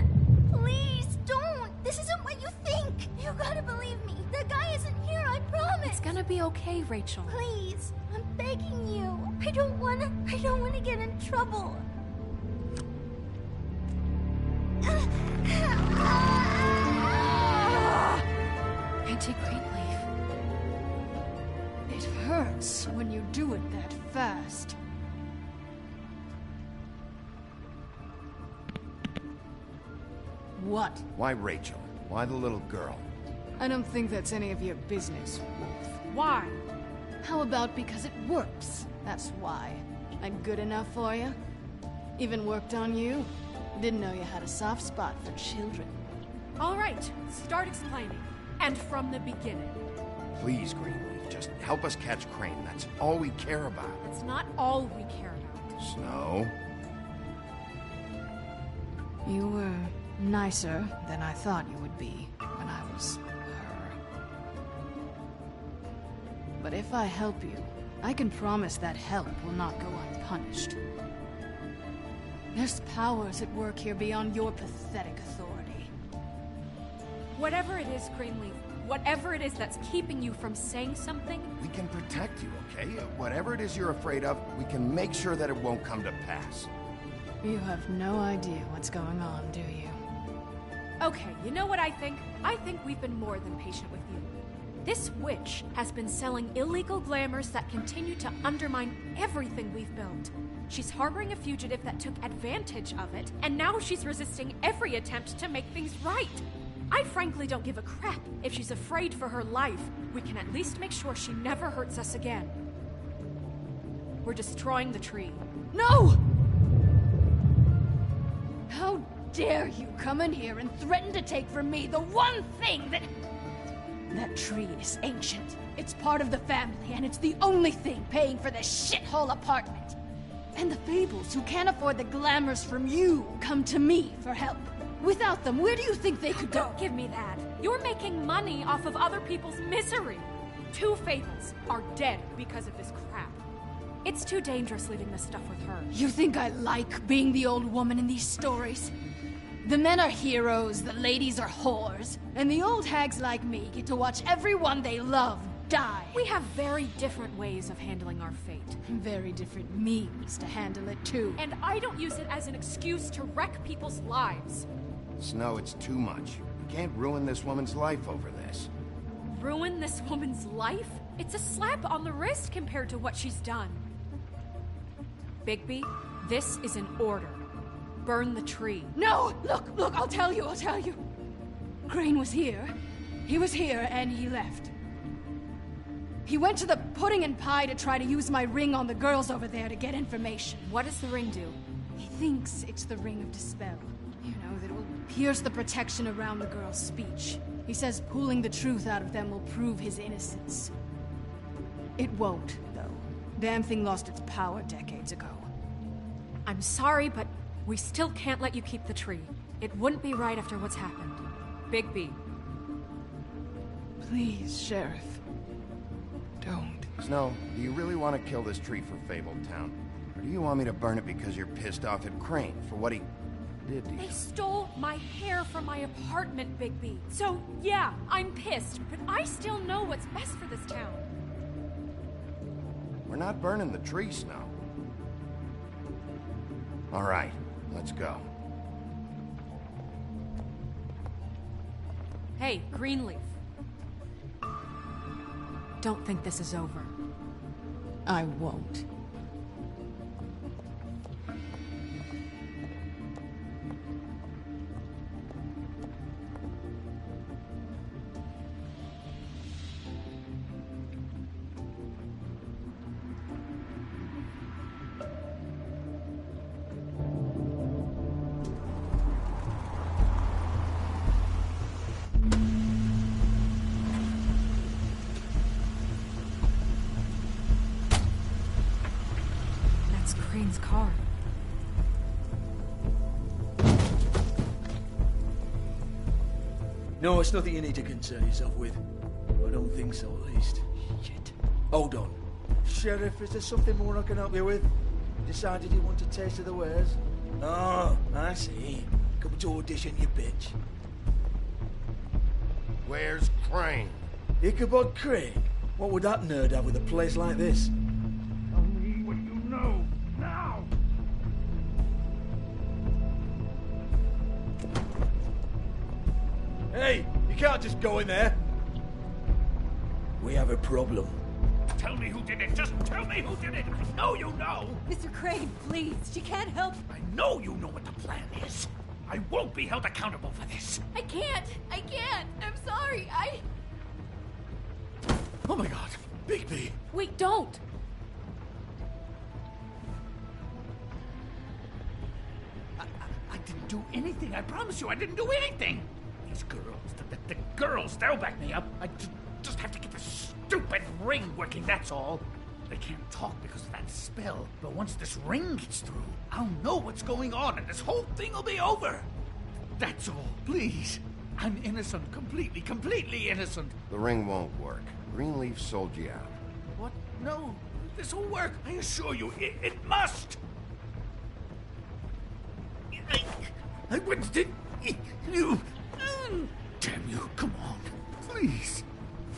Please, don't! This isn't what you think! You gotta believe me. The guy isn't here, I promise! It's gonna be okay, Rachel. Please, I'm begging you. I don't wanna get in trouble. Auntie Greenleaf. It hurts when you do it that fast. What? Why Rachel? Why the little girl? I don't think that's any of your business, Wolf. Why? How about because it works? That's why. I'm good enough for you? Even worked on you? Didn't know you had a soft spot for children. All right, start explaining. And from the beginning. Please, Greenleaf, just help us catch Crane. That's all we care about. That's not all we care about. Snow? You were nicer than I thought you would be when I was her. But if I help you, I can promise that help will not go unpunished. There's powers at work here beyond your pathetic authority. Whatever it is, Greenleaf, whatever it is that's keeping you from saying something... We can protect you, okay? Whatever it is you're afraid of, we can make sure that it won't come to pass. You have no idea what's going on, do you? Okay, you know what I think? I think we've been more than patient with you. This witch has been selling illegal glamours that continue to undermine everything we've built. She's harboring a fugitive that took advantage of it, and now she's resisting every attempt to make things right. I frankly don't give a crap if she's afraid for her life. We can at least make sure she never hurts us again. We're destroying the tree. No! How dare you come in here and threaten to take from me the one thing that... That tree is ancient. It's part of the family, and it's the only thing paying for this shithole apartment. And the Fables, who can't afford the glamours from you, come to me for help. Without them, where do you think they could go? Don't give me that. You're making money off of other people's misery. 2 Fables are dead because of this crap. It's too dangerous leaving this stuff with her. You think I like being the old woman in these stories? The men are heroes, the ladies are whores, and the old hags like me get to watch everyone they love die. We have very different ways of handling our fate. Very different means to handle it, too. And I don't use it as an excuse to wreck people's lives. Snow, it's too much. You can't ruin this woman's life over this. Ruin this woman's life? It's a slap on the wrist compared to what she's done. Bigby, this is an order. Burn the tree. No! Look, I'll tell you. Crane was here. He was here, and he left. He went to the pudding and pie to try to use my ring on the girls over there to get information. What does the ring do? He thinks it's the Ring of Dispel. You know, that it will pierce the protection around the girls' speech. He says pulling the truth out of them will prove his innocence. It won't, though. Damn thing lost its power decades ago. I'm sorry, but we still can't let you keep the tree. It wouldn't be right after what's happened. Bigby. Please, Sheriff. Don't. Snow, do you really want to kill this tree for Fabletown? Or do you want me to burn it because you're pissed off at Crane for what he did to you? They stole my hair from my apartment, Bigby. So, yeah, I'm pissed, but I still know what's best for this town. We're not burning the tree, Snow. All right, let's go. Hey, Greenleaf. Don't think this is over. I won't. Crane's car. No, it's nothing you need to concern yourself with. I don't think so, at least. Shit. Hold on. Sheriff, is there something more I can help you with? Decided you want a taste of the wares? Oh, I see. Come to audition, you bitch. Where's Crane? Ichabod Crane? What would that nerd have with a place like this? Tell me what you know, now! Hey, you can't just go in there. We have a problem. Tell me who did it. Just tell me who did it. I know you know. Mr. Crane, please. She can't help. I know you know what the plan is. I won't be held accountable for this. I can't. I'm sorry. Oh my God, Bigby. Wait, don't. I didn't do anything. I promise you, I didn't do anything. These girls, the girls, they'll back me up. I just have to get this stupid ring working, that's all. They can't talk because of that spell, but once this ring gets through, I'll know what's going on and this whole thing will be over. That's all, please. I'm innocent, completely innocent. The ring won't work. Greenleaf sold you out. What? No, this will work. I assure you, it must. I wouldn't did you. Damn you, come on. Please.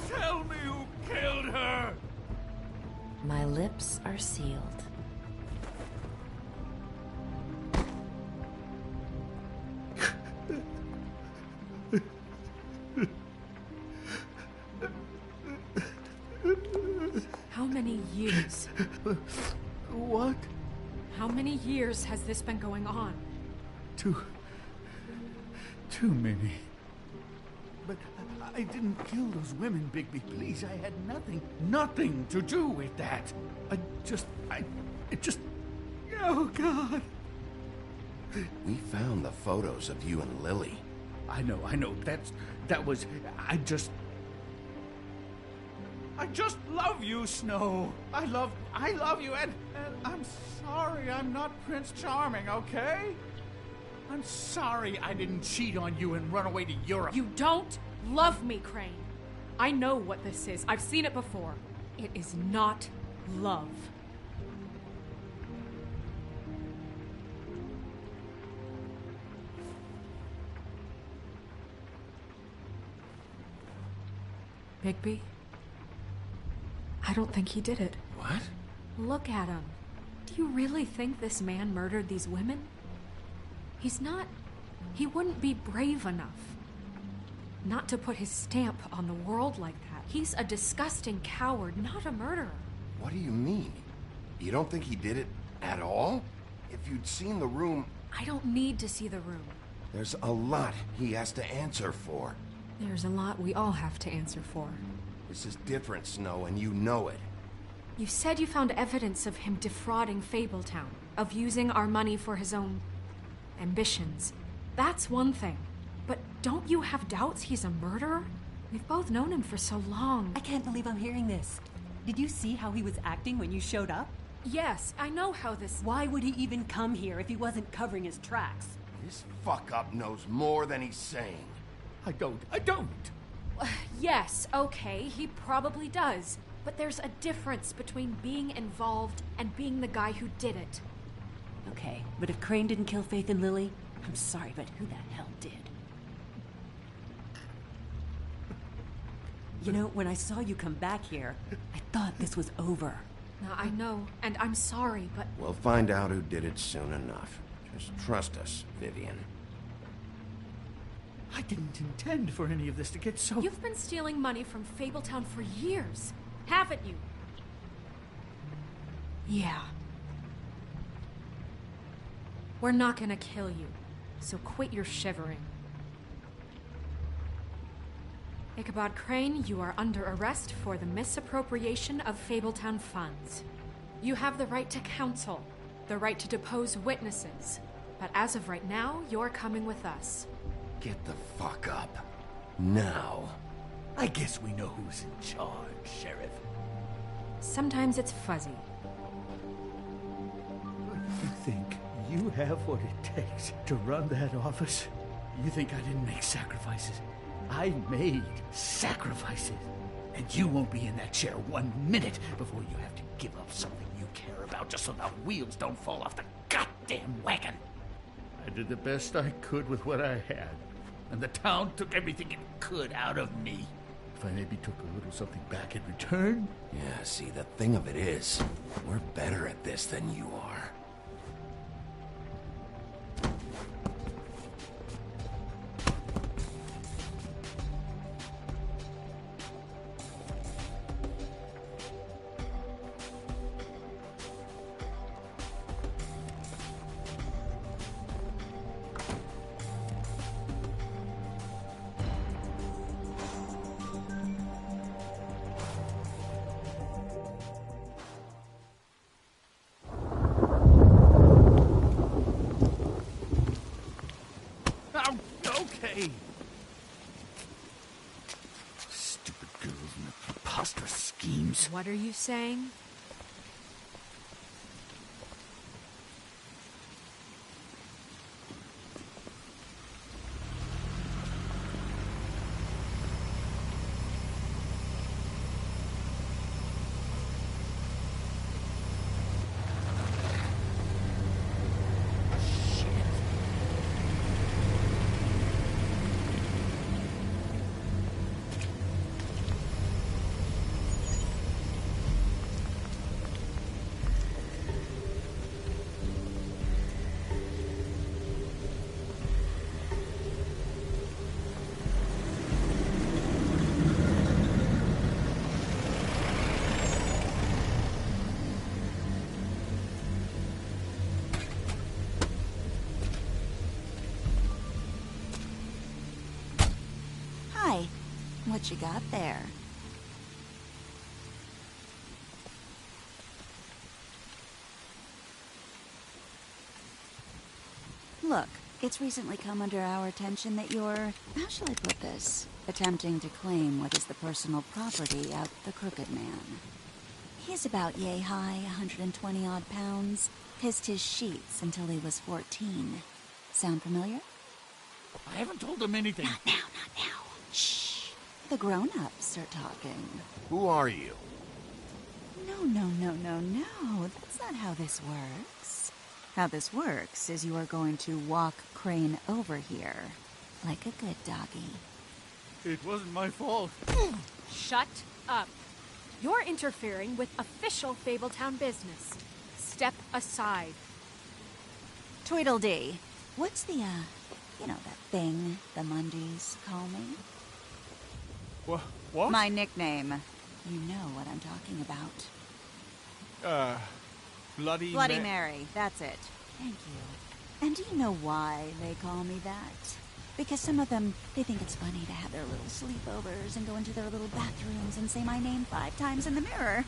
Tell me who killed her. My lips are sealed. How many years? What? How many years has this been going on? Too many. But I didn't kill those women, Bigby. Please, I had nothing to do with that. Oh, God. We found the photos of you and Lily. I know. I just love you, Snow. I love you, and I'm sorry I'm not Prince Charming, okay? I'm sorry I didn't cheat on you and run away to Europe. You don't love me, Crane. I know what this is. I've seen it before. It is not love. Bigby? I don't think he did it. What? Look at him. Do you really think this man murdered these women? He wouldn't be brave enough. Not to put his stamp on the world like that. He's a disgusting coward, not a murderer. What do you mean? You don't think he did it at all? If you'd seen the room... I don't need to see the room. There's a lot he has to answer for. There's a lot we all have to answer for. This is different, Snow, and you know it. You said you found evidence of him defrauding Fabletown, of using our money for his own ambitions. That's one thing. But don't you have doubts he's a murderer? We've both known him for so long. I can't believe I'm hearing this. Did you see how he was acting when you showed up? Yes, I know how this... Why would he even come here if he wasn't covering his tracks? This fuck-up knows more than he's saying. I don't. Yes, okay, he probably does. But there's a difference between being involved and being the guy who did it. Okay, but if Crane didn't kill Faith and Lily, I'm sorry, but who the hell did? You know, when I saw you come back here, I thought this was over. Now, I know, and I'm sorry, but... We'll find out who did it soon enough. Just trust us, Vivian. I didn't intend for any of this to get so... You've been stealing money from Fabletown for years, haven't you? Yeah. We're not gonna kill you, so quit your shivering. Ichabod Crane, you are under arrest for the misappropriation of Fabletown funds. You have the right to counsel, the right to depose witnesses, but as of right now, you're coming with us. Get the fuck up. Now. I guess we know who's in charge, Sheriff. Sometimes it's fuzzy. You think you have what it takes to run that office? You think I didn't make sacrifices? I made sacrifices. And you won't be in that chair 1 minute before you have to give up something you care about just so the wheels don't fall off the goddamn wagon. I did the best I could with what I had, and the town took everything it could out of me. If I maybe took a little something back in return... Yeah, see, the thing of it is, we're better at this than you are. Stupid girls and their preposterous schemes. What are you saying? What you got there? Look, it's recently come under our attention that you're, how shall I put this, attempting to claim what is the personal property of the Crooked Man. He's about yay high, 120 odd pounds, pissed his sheets until he was 14. Sound familiar? I haven't told him anything. Not now. Shh. The grown-ups are talking. Who are you? No. That's not how this works. How this works is you are going to walk Crane over here. Like a good doggy. It wasn't my fault. Shut up. You're interfering with official Fabletown business. Step aside. Tweedledee. What's the, you know, that thing the Mundies call me? What? My nickname. You know what I'm talking about. Bloody Mary, that's it. Thank you. And do you know why they call me that? Because some of them, they think it's funny to have their little sleepovers and go into their little bathrooms and say my name 5 times in the mirror.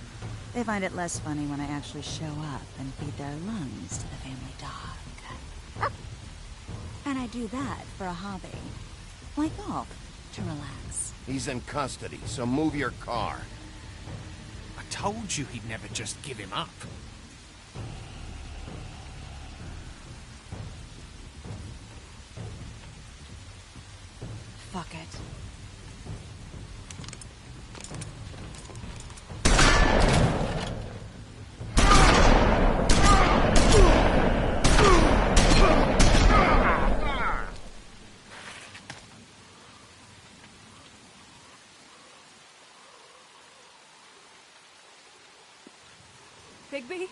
They find it less funny when I actually show up and feed their lungs to the family dog. And I do that for a hobby. Like golf, to relax. He's in custody, so move your car. I told you he'd never just give him up. Bigby?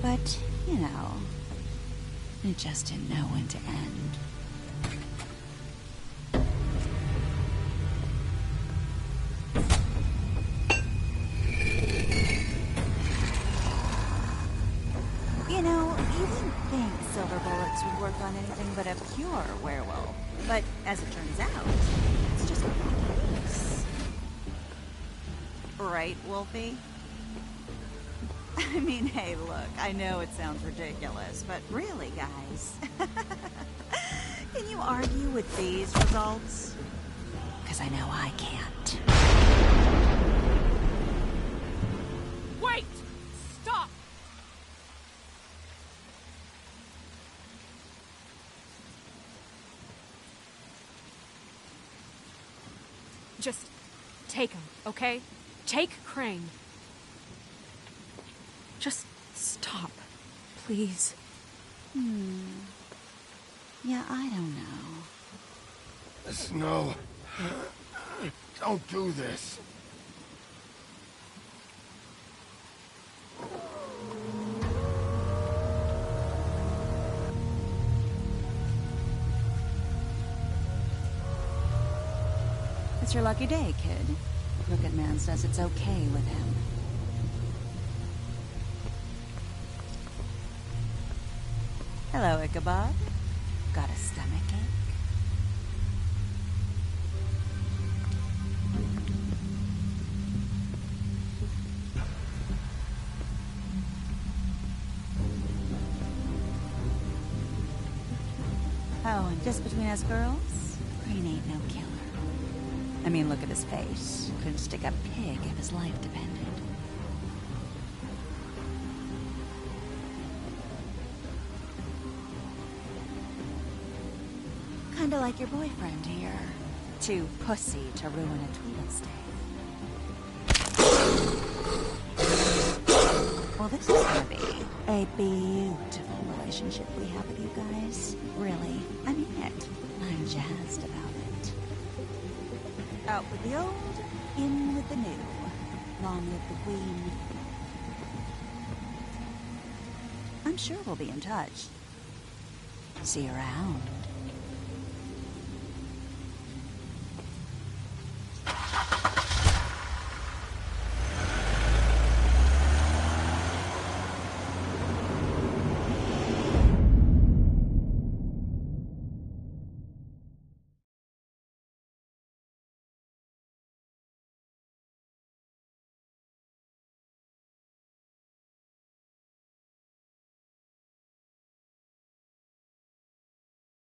But, you know, it just didn't know when to end. You know, you wouldn't think silver bullets would work on anything but a pure werewolf. But as it turns out, it's just not the case. Right, Wolfie? I mean, hey, look, I know it sounds ridiculous, but really, guys, can you argue with these results? Because I know I can't. Wait! Stop! Just take him, okay? Take Crane. Just stop, please. Yeah, I don't know. Snow, don't do this. It's your lucky day, kid. Crooked Man says it's okay with him. Hello, Ichabod. Got a stomachache? Oh, and just between us girls, Crane ain't no killer. I mean, look at his face. Couldn't stick a pig if his life depended. Kinda like your boyfriend here. Too pussy to ruin a Tweedle stay. Well, this is gonna be a beautiful relationship we have with you guys. Really, I mean it. I'm jazzed about it. Out with the old, in with the new. Long live the Queen. I'm sure we'll be in touch. See you around.